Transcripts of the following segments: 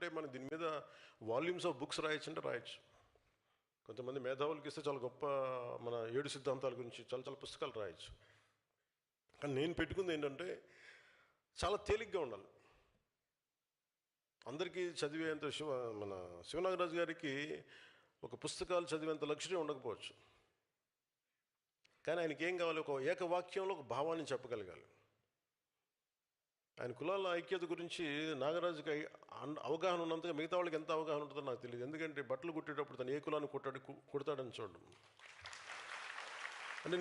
ఎందుకంటే మనం దీని మీద వాల్యూమ్స్ ఆఫ్ బుక్స్ రాయొచ్చు అంటే రాయొచ్చు. కొంతమంది మేధావులకి ఇస్తే చాలా గొప్ప మన 7 సిద్ధాంతాల గురించి చాలా చాలా పుస్తకాలు రాయొచ్చు. కానీ నేను పెట్టుకుంది ఏంటంటే చాలా తేలిగ్గా ఉండాలి. అందరికీ చదివేంత మన శివనాగరాజు గారికి ఒక పుస్తకాలు చదివేంత లక్ష్యం ఉండకపోవచ్చు. కానీ ఆయనకి ఏం కావాలి? ఒక ఏకవాక్యంలో ఒక భావాన్ని చెప్పగలగాలి. ఆయన కులాల ఐక్యత గురించి నాగరాజుకి అవగాహన ఉన్నంతగా మిగతా వాళ్ళకి ఎంత అవగాహన ఉంటుందో నాకు తెలియదు. ఎందుకంటే బట్టలు కుట్టేటప్పుడు తను ఏ కులాన్ని కుడతాడని చూడడం. అంటే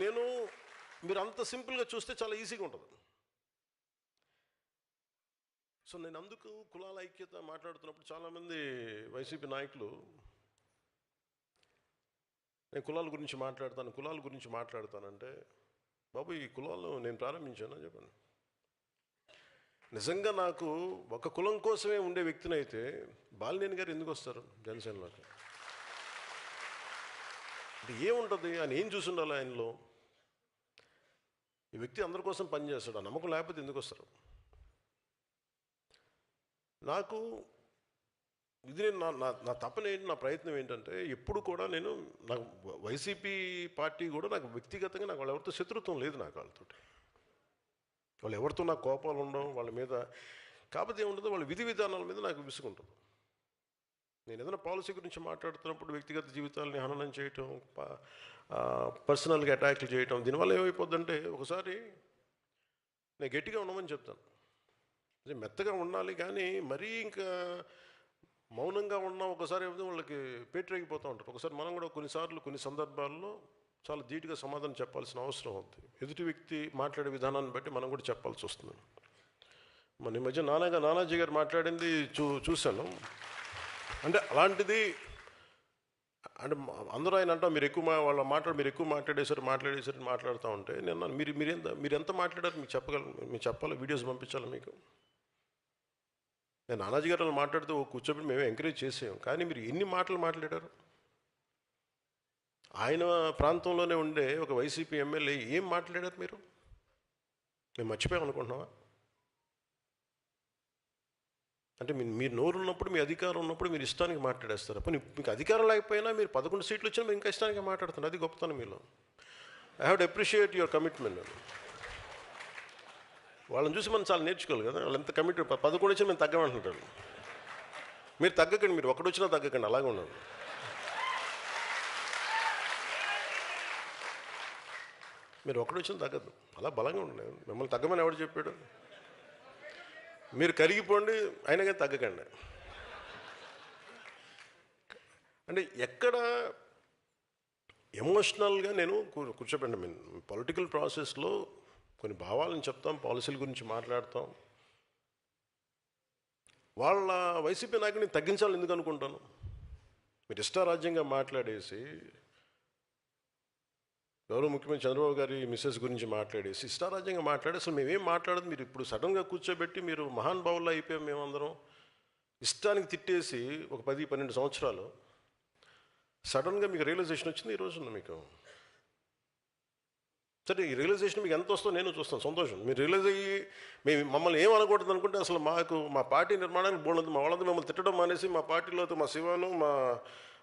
మీరు అంత సింపుల్గా చూస్తే చాలా ఈజీగా ఉంటుంది. సో నేను అందుకు కులాల ఐక్యత మాట్లాడుతున్నప్పుడు చాలామంది వైసీపీ నాయకులు నేను కులాల గురించి మాట్లాడతానంటే, బాబు ఈ కులాలు నేను ప్రారంభించాను చెప్పండి. నిజంగా నాకు ఒక కులం కోసమే ఉండే వ్యక్తిని అయితే బాలినేని గారు ఎందుకు వస్తారు జనసేనలోకి? అంటే ఏముంటుంది? ఆయన ఏం చూసి ఉండాలి ఆయనలో? ఈ వ్యక్తి అందరి కోసం పనిచేస్తాడు, ఆ నమ్మకం లేకపోతే ఎందుకు వస్తారు? నాకు ఇది నా తపన ఏంటి, నా ప్రయత్నం ఏంటంటే ఎప్పుడు కూడా నాకు వైసీపీ పార్టీ కూడా నాకు వ్యక్తిగతంగా నాకు వాళ్ళు ఎవరితో శత్రుత్వం లేదు. నాకు వాళ్ళు ఎవరితో నాకు కోపాలు ఉండవు వాళ్ళ మీద. కాకపోతే ఏముంటుందో వాళ్ళ విధి విధానాల మీద నాకు విసుగుంటుంది. నేను ఏదైనా పాలసీ గురించి మాట్లాడుతున్నప్పుడు వ్యక్తిగత జీవితాలని హననం చేయటం, పర్సనల్గా అటాక్లు చేయటం, దీనివల్ల ఏమైపోద్దంటే ఒకసారి నేను గట్టిగా ఉండమని చెప్తాను, మెత్తగా ఉండాలి. కానీ మరీ ఇంకా మౌనంగా ఉన్నా ఒకసారి ఏమిటో వాళ్ళకి పేటరేగిపోతూ ఉంటారు. ఒకసారి మనం కూడా కొన్ని సందర్భాల్లో చాలా ధీటుగా సమాధానం చెప్పాల్సిన అవసరం ఉంది. ఎదుటి వ్యక్తి మాట్లాడే విధానాన్ని బట్టి మనం కూడా చెప్పాల్సి వస్తుంది. మన ఈ మధ్య నానాజీ గారు మాట్లాడింది చూశాను. అంటే అలాంటిది అంటే అందరూ ఆయన అంటాం మీరు ఎక్కువ మాట్లాడేశారు మాట్లాడుతూ ఉంటే నేను మీరు ఎంత మాట్లాడారు మీకు చెప్పాలి, వీడియోస్ పంపించాలి మీకు. నేను నానాజీ గారు మాట్లాడుతూ కూర్చోబెట్టి మేమే ఎంకరేజ్ చేసాం. కానీ మీరు ఎన్ని మాటలు మాట్లాడారు? ఆయన ప్రాంతంలోనే ఉండే ఒక వైసీపీ ఎమ్మెల్యే ఏం మాట్లాడారు మీరు? మేము మర్చిపోయాం అనుకుంటున్నావా? అంటే మీరు నోరు ఉన్నప్పుడు, మీ అధికారం ఉన్నప్పుడు మీరు ఇష్టానికి మాట్లాడేస్తారు. అప్పుడు మీకు అధికారం లేకపోయినా మీరు 11 సీట్లు వచ్చినా మీరు ఇంకా ఇష్టానికి మాట్లాడుతున్నారు. అది గొప్పతనం మీలో. I have to appreciate your commitment. వాళ్ళని చూసి మనం చాలా నేర్చుకోవాలి కదా. వాళ్ళు ఎంత కమిట్ 11 వచ్చినా మేము తగ్గమంటుంటారు. మీరు తగ్గకండి, మీరు ఒకటి వచ్చినా తగ్గకండి, అలాగే ఉన్నాను. మీరు ఒకటి వచ్చినా తగ్గదు, అలా బలంగా ఉండండి. మిమ్మల్ని తగ్గమని ఎవడు చెప్పాడు? మీరు కరిగిపోండి, అయినా కానీ తగ్గకండి. అంటే ఎక్కడ ఎమోషనల్గా నేను కూర్చోబెట్టండి. పొలిటికల్ ప్రాసెస్లో కొన్ని భావాలను చెప్తాం, పాలసీల గురించి మాట్లాడతాం. వాళ్ళ వైసీపీ నాయకుడిని తగ్గించాలని ఎందుకు అనుకుంటాను? మీరు ఇష్టారాజ్యంగా మాట్లాడేసి, గౌరవ ముఖ్యమంత్రి చంద్రబాబు గారి మిస్సెస్ గురించి మాట్లాడేసి ఇష్టారాజ్యంగా అసలు మేమేం మాట్లాడదు. మీరు ఇప్పుడు సడన్గా కూర్చోబెట్టి మీరు మహానుభావుల్లో అయిపోయాం మేమందరం. ఇష్టానికి తిట్టేసి ఒక 10-12 సంవత్సరాలు సడన్గా మీకు రియలైజేషన్ వచ్చింది ఈ రోజున మీకు. సరే, ఈ రియలైజేషన్ మీకు ఎంత వస్తుందో నేను చూస్తాను, సంతోషం. మీరు రియలైజ్ అయ్యి మమ్మల్ని ఏమనకూడదు అనుకుంటే అసలు మా పార్టీ నిర్మాణానికి బోల్డ్ మా వాళ్ళంతా మిమ్మల్ని తిట్టడం మానేసి మా పార్టీలో మా శివను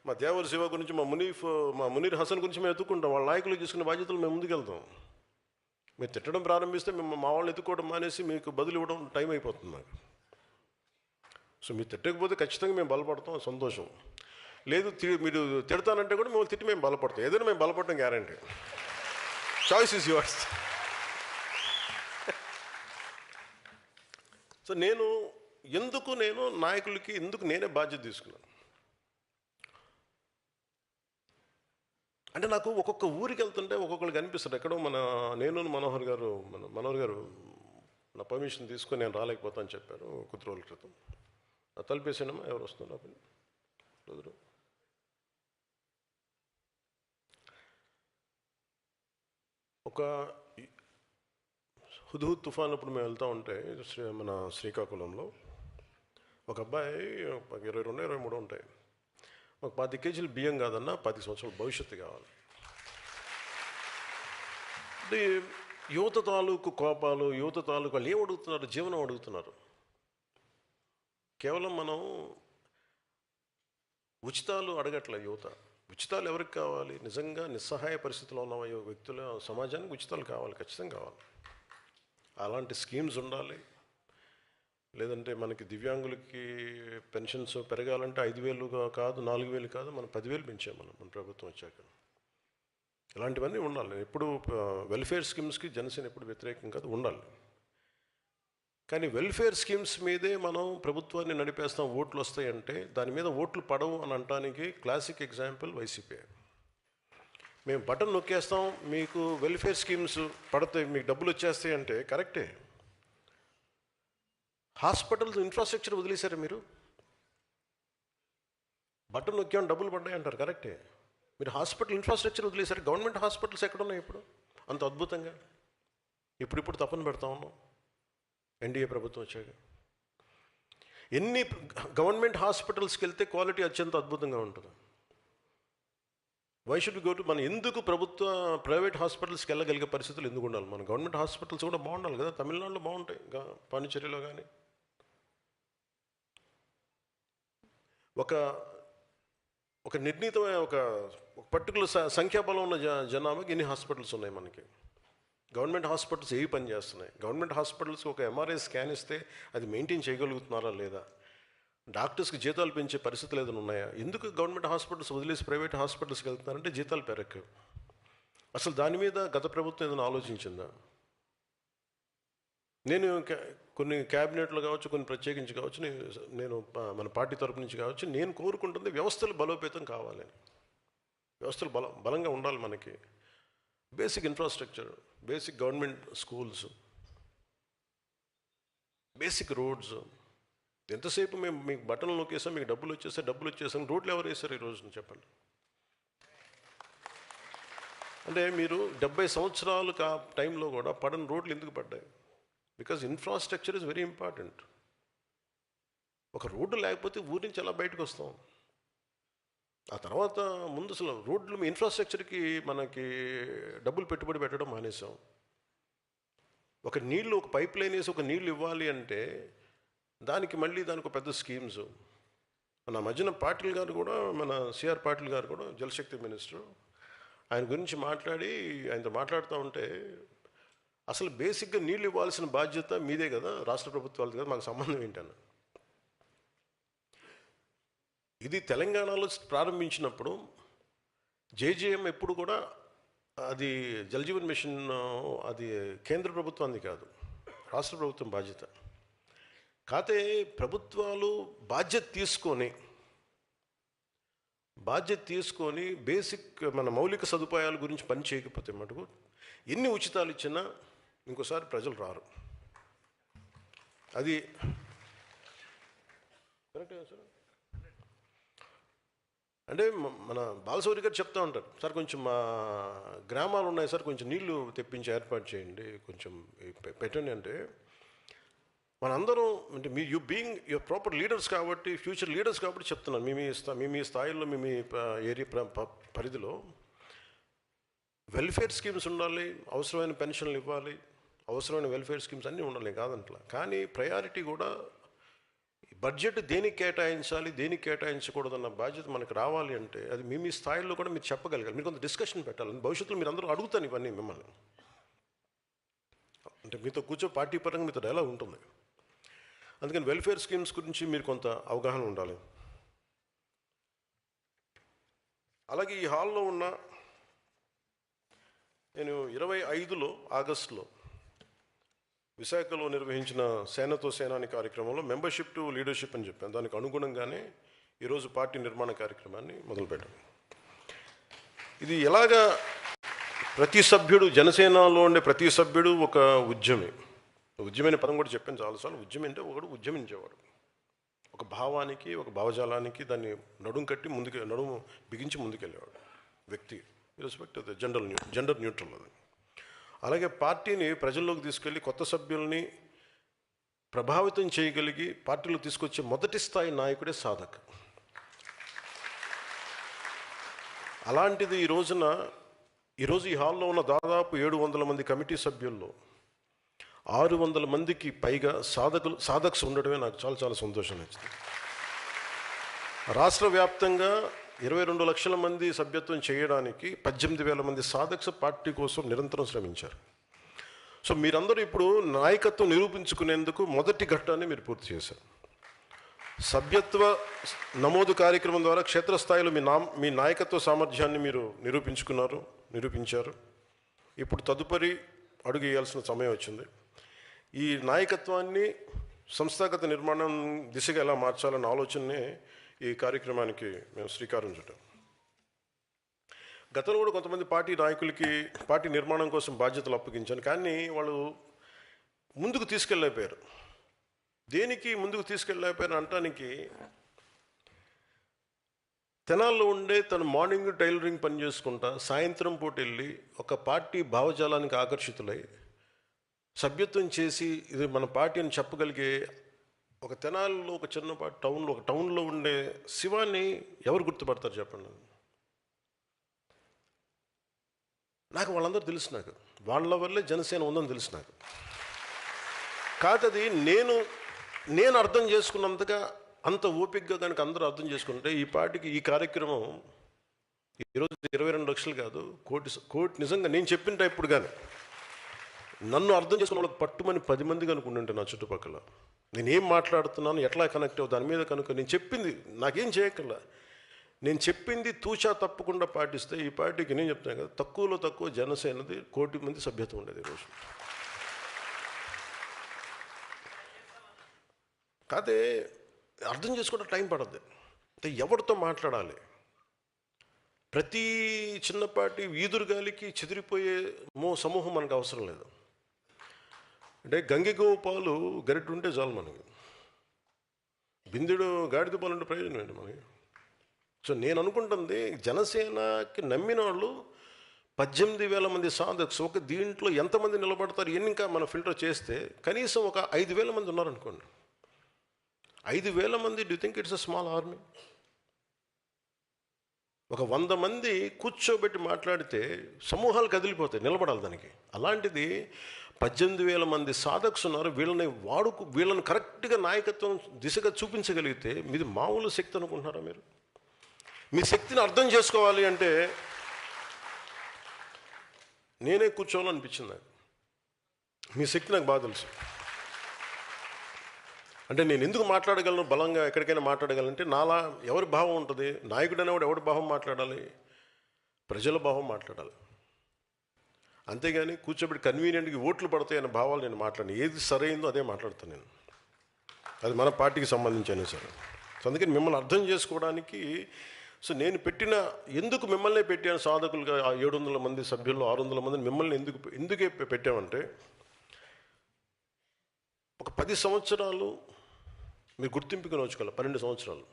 మా దేవరి శివ గురించి మా మునీర్ హసన్ గురించి మేము ఎత్తుకుంటాం. వాళ్ళ నాయకులు తీసుకునే బాధ్యతలు మేము ముందుకెళ్తాం. మీరు తిట్టడం ప్రారంభిస్తే మా వాళ్ళని ఎత్తుకోవడం మానేసి మీకు బదులు ఇవ్వడం టైం అయిపోతుంది నాకు. సో మీరు తిట్టకపోతే ఖచ్చితంగా మేము బలపడతాం, సంతోషం. లేదు మీరు తిడతానంటే కూడా మేము తిట్టి మేము బలపడతాం. ఏదైనా మేము బలపడటం guarantee. Choice is yours. So నేను నాయకులకి నేనే బాధ్యత తీసుకున్నాను. అంటే నాకు ఒక్కొక్క ఊరికి వెళ్తుంటే ఒక్కొక్కరికి అనిపిస్తుంది, ఎక్కడో మనోహర్ గారు నా పర్మిషన్ తీసుకొని నేను రాలేకపోతాను చెప్పారు కొద్ది రోజుల క్రితం. తలిపేసానమ్మా, ఎవరు వస్తున్నారు? రోజు ఒక హుద్హుద్ తుఫాన్ అప్పుడు మేము వెళ్తూ ఉంటే మన శ్రీకాకుళంలో ఒక అబ్బాయి 22-23 ఉంటాయి, ఒక 10 కేజీలు బియ్యం కాదన్నా 10 సంవత్సరాల భవిష్యత్తు కావాలి. అంటే యువత తాలూకు కోపాలు, యువత తాలూకు వాళ్ళు ఏం అడుగుతున్నారు? జీవనం అడుగుతున్నారు. కేవలం మనం ఉచితాలు అడగట్లే యువత. ఉచితాలు ఎవరికి కావాలి? నిజంగా నిస్సహాయ పరిస్థితిలో ఉన్న వ్యక్తుల సమాజానికి ఉచితాలు కావాలి, ఖచ్చితంగా కావాలి. అలాంటి స్కీమ్స్ ఉండాలి. లేదంటే మనకి దివ్యాంగులకి పెన్షన్స్ పెరగాలంటే 5,000 కాదు, 4,000 కాదు, మనం 10,000 పెంచాం మన ప్రభుత్వం వచ్చాక. ఇలాంటివన్నీ ఉండాలి. ఎప్పుడు వెల్ఫేర్ స్కీమ్స్కి జనసేన ఎప్పుడు వ్యతిరేకం కాదు, ఉండాలి. కానీ వెల్ఫేర్ స్కీమ్స్ మీదే మనం ప్రభుత్వాన్ని నడిపేస్తాం, ఓట్లు వస్తాయంటే దాని మీద ఓట్లు పడవు అని అనడానికి క్లాసిక్ ఎగ్జాంపుల్ వైసీపీ. మేము బటన్ నొక్కేస్తాం, మీకు వెల్ఫేర్ స్కీమ్స్ పడతాయి, మీకు డబ్బులు వచ్చేస్తాయి అంటే కరెక్టే. హాస్పిటల్స్ ఇన్ఫ్రాస్ట్రక్చర్ వదిలేశారు మీరు. బటన్ నొక్కాం డబ్బులు పడ్డాయి అంటారు, కరెక్టే. మీరు హాస్పిటల్ ఇన్ఫ్రాస్ట్రక్చర్ వదిలేశారు. గవర్నమెంట్ హాస్పిటల్స్ ఎక్కడున్నాయి ఇప్పుడు అంత అద్భుతంగా? ఇప్పుడు తప్పని పెడతా ఉన్నాం ఎన్డీఏ ప్రభుత్వం వచ్చాక. ఎన్ని గవర్నమెంట్ హాస్పిటల్స్కి వెళ్తే క్వాలిటీ అత్యంత అద్భుతంగా ఉంటుంది. వై షుడ్ గో టు మన ఎందుకు ప్రైవేట్ హాస్పిటల్స్కి వెళ్ళగలిగే పరిస్థితులు ఎందుకు ఉండాలి? మన గవర్నమెంట్ హాస్పిటల్స్ కూడా బాగుండాలి కదా. తమిళనాడులో బాగుంటాయి, పాండిచేరిలో కానీ. ఒక నిర్ణీతమైన ఒక పర్టికులర్ సంఖ్యాబలం ఉన్న జనాభాకి ఎన్ని హాస్పిటల్స్ ఉన్నాయి మనకి. గవర్నమెంట్ హాస్పిటల్స్ ఏవి పని చేస్తున్నాయి? గవర్నమెంట్ హాస్పిటల్స్కి ఒక ఎంఆర్ఐ స్కాన్ ఇస్తే అది మెయింటైన్ చేయగలుగుతున్నారా లేదా? డాక్టర్స్కి జీతాలు పెంచే పరిస్థితులు ఏదైనా ఉన్నాయా? ఎందుకు గవర్నమెంట్ హాస్పిటల్స్ వదిలేసి ప్రైవేట్ హాస్పిటల్స్కి వెళ్తున్నారంటే జీతాలు పెరగవు. అసలు దాని మీద గత ప్రభుత్వం ఏదైనా ఆలోచించిందా? నేను కొన్ని క్యాబినెట్లు కావచ్చు, కొన్ని ప్రత్యేకించి కావచ్చు, నేను మన పార్టీ తరపు నుంచి కావచ్చు, నేను కోరుకుంటుంది వ్యవస్థలు బలోపేతం కావాలని. వ్యవస్థలు బలంగా ఉండాలి మనకి. Basic infrastructure, basic government schools, basic roads. ఎంతసేపు మేము మీకు బటన్లు నొక్కేసాం, మీకు డబ్బులు వచ్చేసాం. రోడ్లు ఎవరు వేశారు ఈ రోజున చెప్పండి? అంటే మీరు 70 సంవత్సరాలు టైంలో కూడా పడని రోడ్లు ఎందుకు పడ్డాయి? Because infrastructure is very important. ఒక రోడ్డు లేకపోతే ఊరి నుంచి ఎలా బయటకు వస్తాం? ఆ తర్వాత ముందు అసలు రోడ్లు ఇన్ఫ్రాస్ట్రక్చర్కి మనకి డబ్బులు పెట్టుబడి పెట్టడం మానేసాం. ఒక పైప్ లైన్ వేసి ఒక నీళ్ళు ఇవ్వాలి అంటే దానికి ఒక పెద్ద స్కీమ్స్. మన మధ్యన పాటిల్ గారు కూడా, మన సిఆర్ పాటిల్ గారు కూడా జలశక్తి మినిస్టర్, ఆయన గురించి ఆయనతో మాట్లాడుతూ ఉంటే అసలు బేసిక్గా నీళ్ళు ఇవ్వాల్సిన బాధ్యత మీదే కదా, రాష్ట్ర ప్రభుత్వాలది కదా, మాకు సంబంధం ఏంటన్న. ఇది తెలంగాణలో ప్రారంభించినప్పుడు జేజేఎం ఎప్పుడు కూడా అది జలజీవన్ మిషన్ అది కేంద్ర ప్రభుత్వాన్ని కాదు, రాష్ట్ర ప్రభుత్వం బాధ్యత. కాకపోతే ప్రభుత్వాలు బాధ్యత తీసుకొని బేసిక్ మన మౌలిక సదుపాయాల గురించి పని చేయకపోతే మటుకు ఎన్ని ఉచితాలు ఇచ్చినా ఇంకోసారి ప్రజలు రారు. అది కరెక్టే సార్. అంటే మన బాలశౌరి గారు చెప్తూ ఉంటారు, సార్ కొంచెం మా గ్రామాలు ఉన్నాయి సార్, కొంచెం నీళ్లు తెప్పించి ఏర్పాటు చేయండి, కొంచెం పెట్టండి అంటే మనందరం అంటే యూర్ ప్రాపర్ లీడర్స్ కాబట్టి, ఫ్యూచర్ లీడర్స్ కాబట్టి చెప్తున్నాను. మీ స్థాయిలో మీ ఏరియా పరిధిలో వెల్ఫేర్ స్కీమ్స్ ఉండాలి, అవసరమైన పెన్షన్లు ఇవ్వాలి, అవసరమైన వెల్ఫేర్ స్కీమ్స్ అన్నీ ఉండాలి కాదంట్లా. కానీ ప్రయారిటీ కూడా బడ్జెట్ దేనికి కేటాయించాలి, దేనికి కేటాయించకూడదన్న బాధ్యత మనకు రావాలి అంటే అది మీ స్థాయిలో కూడా మీరు చెప్పగలగాలి. మీరు కొంత డిస్కషన్ పెట్టాలి. భవిష్యత్తులో మీరు అందరూ అడుగుతాను ఇవన్నీ మిమ్మల్ని. అంటే మీతో పార్టీ పరంగా మీతో ఎలా ఉంటుంది. అందుకని వెల్ఫేర్ స్కీమ్స్ గురించి మీరు కొంత అవగాహన ఉండాలి. అలాగే ఈ హాల్లో ఉన్న నేను 25 ఆగస్టులో విశాఖలో నిర్వహించిన సేనతో సేనాని కార్యక్రమంలో మెంబర్షిప్ టు లీడర్షిప్ అని చెప్పాను. దానికి అనుగుణంగానే ఈరోజు పార్టీ నిర్మాణ కార్యక్రమాన్ని మొదలుపెట్టాను. ఇది ఎలాగా ప్రతి సభ్యుడు, జనసేనలో ఉండే ప్రతి సభ్యుడు ఒక ఉద్యమైన పదం కూడా చెప్పాను చాలాసార్లు. ఉద్యమం అంటే ఒకడు ఉద్యమించేవాడు, ఒక భావానికి, ఒక భావజాలానికి దాన్ని నడుము బిగించి ముందుకెళ్ళేవాడు వ్యక్తి, రెస్పెక్ట్ అది జెండర్ న్యూట్రల్. అది అలాగే పార్టీని ప్రజల్లోకి తీసుకెళ్ళి కొత్త సభ్యుల్ని ప్రభావితం చేయగలిగి పార్టీలో తీసుకొచ్చే మొదటి స్థాయి నాయకుడే సాధక్. అలాంటిది ఈరోజు ఈ హాల్లో ఉన్న దాదాపు 700 మంది కమిటీ సభ్యుల్లో 600 మందికి పైగా సాధక్స్ ఉండడమే నాకు చాలా చాలా సంతోషం నచ్చింది. రాష్ట్ర వ్యాప్తంగా 22 లక్షల మంది సభ్యత్వం చేయడానికి 18,000 మంది సాధక్స్ పార్టీ కోసం నిరంతరం శ్రమించారు. సో మీరందరూ ఇప్పుడు నాయకత్వం నిరూపించుకునేందుకు మొదటి ఘట్టాన్ని మీరు పూర్తి చేశారు. సభ్యత్వ నమోదు కార్యక్రమం ద్వారా క్షేత్రస్థాయిలో మీ నాయకత్వ సామర్థ్యాన్ని మీరు నిరూపించారు. ఇప్పుడు తదుపరి అడుగు వేయాల్సిన సమయం వచ్చింది. ఈ నాయకత్వాన్ని సంస్థాగత నిర్మాణం దిశగా ఎలా మార్చాలన్న ఆలోచననే ఈ కార్యక్రమానికి మేము శ్రీకారం చుట్టాం. గతంలో కూడా కొంతమంది పార్టీ నాయకులకి పార్టీ నిర్మాణం కోసం బాధ్యతలు అప్పగించాను, కానీ వాళ్ళు ముందుకు తీసుకెళ్ళలేకపోయారు. దేనికి ముందుకు తీసుకెళ్ళలేకపోయారు అంటానికి, తెనాల్లో ఉండే తను మార్నింగ్ టైలరింగ్ పని చేసుకుంటా సాయంత్రం పూట వెళ్ళి ఒక పార్టీ భావజాలానికి ఆకర్షితులై సభ్యత్వం చేసి ఇది మన పార్టీ అని చెప్పగలిగే ఒక తెనాల్లో ఒక చిన్నపాటి టౌన్లో ఉండే శివాన్ని ఎవరు గుర్తుపడతారు చెప్పండి? నాకు వాళ్ళందరూ తెలుసు. నాకు వాళ్ళ వల్లే జనసేన ఉందని తెలుసు. నాకు కాదది నేను అర్థం చేసుకున్నంతగా అంత ఓపికగా కనుక అందరూ అర్థం చేసుకుంటే ఈ పార్టీకి ఈ కార్యక్రమం ఈరోజు 22 లక్షలు కాదు, కోటి నిజంగా నేను చెప్పిన టైప్పుడు కానీ నన్ను అర్థం చేసుకున్న వాళ్ళకి పట్టుమని 10 మంది కనుకుంటుంటే నా చుట్టుపక్కల నేనేం మాట్లాడుతున్నాను, ఎట్లా కనెక్ట్ అవ్వ దాని మీద కనుక నేను చెప్పింది నాకేం చేయక్కర్లా. నేను చెప్పింది తూచా తప్పకుండా పాటిస్తే ఈ పార్టీకి నేను చెప్తాను కదా, తక్కువలో తక్కువ జనసేనది 1 కోటి మంది సభ్యత్వం ఉండేది ఈరోజు. కాదే అర్థం చేసుకోవడం టైం పడద్దు. అంటే ఎవరితో మాట్లాడాలి, ప్రతి చిన్నపాటి వీధురుగాలికి చెదిరిపోయే సమూహం మనకు అవసరం లేదు. అంటే గంగిగోపాలు గరిట ఉంటే చాలు మనకి, బిందెడు గాడిద పాలు ఉంటే ప్రయోజనం ఏంటి మనకి? సో నేను అనుకుంటుంది జనసేనకి నమ్మిన వాళ్ళు 18,000 మంది సాధక్స్. ఒక దీంట్లో ఎంతమంది నిలబడతారు ఎన్ని ఇంకా మనం ఫిల్టర్ చేస్తే కనీసం ఒక 5,000 మంది ఉన్నారనుకోండి. 5,000 మంది, do think it's a small army? ఒక 100 మంది కూర్చోబెట్టి మాట్లాడితే సమూహాలు కదిలిపోతాయి, నిలబడాలి దానికి. అలాంటిది 18,000 మంది సాధక్స్ ఉన్నారు. వీళ్ళని కరెక్ట్గా నాయకత్వం దిశగా చూపించగలిగితే మీది మామూలు శక్తి అనుకుంటున్నారా మీరు? మీ శక్తిని అర్థం చేసుకోవాలి అంటే నేనే కూర్చోవాలనిపించింది నాకు. మీ శక్తి నాకు బాగా తెలుసు. అంటే నేను ఎందుకు మాట్లాడగలను, బలంగా ఎక్కడికైనా మాట్లాడగలంటే నాలా ఎవరి భావం ఉంటుంది? నాయకుడు అనేవాడు ఎవరి భావం మాట్లాడాలి? ప్రజల భావం మాట్లాడాలి. అంతేగాని కూర్చోబెట్టి కన్వీనియంట్గా ఓట్లు పడతాయి అనే భావాలు నేను మాట్లాడిన. ఏది సరైందో అదే మాట్లాడతాను నేను. అది మన పార్టీకి సంబంధించిన సరే. సో అందుకని మిమ్మల్ని అర్థం చేసుకోవడానికి సో నేను ఎందుకు మిమ్మల్ని పెట్టాను సాధకులుగా 700 మంది సభ్యుల్లో 600 మందిని మిమ్మల్ని ఎందుకే పెట్టామంటే, ఒక 10 సంవత్సరాలు మీరు గుర్తింపుగా నోచుకోవాలి, 12 సంవత్సరాలు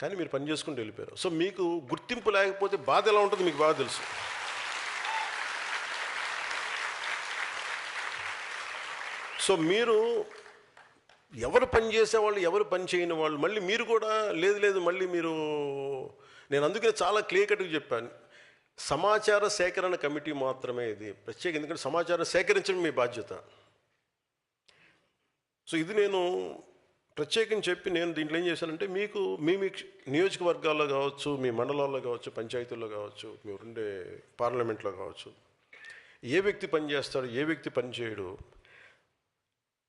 కానీ మీరు పని చేసుకుంటూ వెళ్ళిపోయారు. సో మీకు గుర్తింపు లేకపోతే బాధ ఎలా ఉంటుందో మీకు బాగా తెలుసు. సో మీరు ఎవరు పని చేసేవాళ్ళు, ఎవరు పని చేయని వాళ్ళు, మళ్ళీ మీరు కూడా లేదు మళ్ళీ నేను అందుకే చాలా క్లియర్ కట్గా చెప్పాను, సమాచార సేకరణ కమిటీ మాత్రమే ఇది ప్రత్యేక. ఎందుకంటే సమాచారం సేకరించడం మీ బాధ్యత. సో ఇది నేను ప్రత్యేకించి చెప్పి నేను దీంట్లో ఏం చేశానంటే, మీకు మీ నియోజకవర్గాల్లో కావచ్చు, మీ మండలాల్లో కావచ్చు, పంచాయతీల్లో కావచ్చు, మీరు ఉండే పార్లమెంట్లో కావచ్చు, ఏ వ్యక్తి పని చేస్తాడు, ఏ వ్యక్తి పని చేయడు,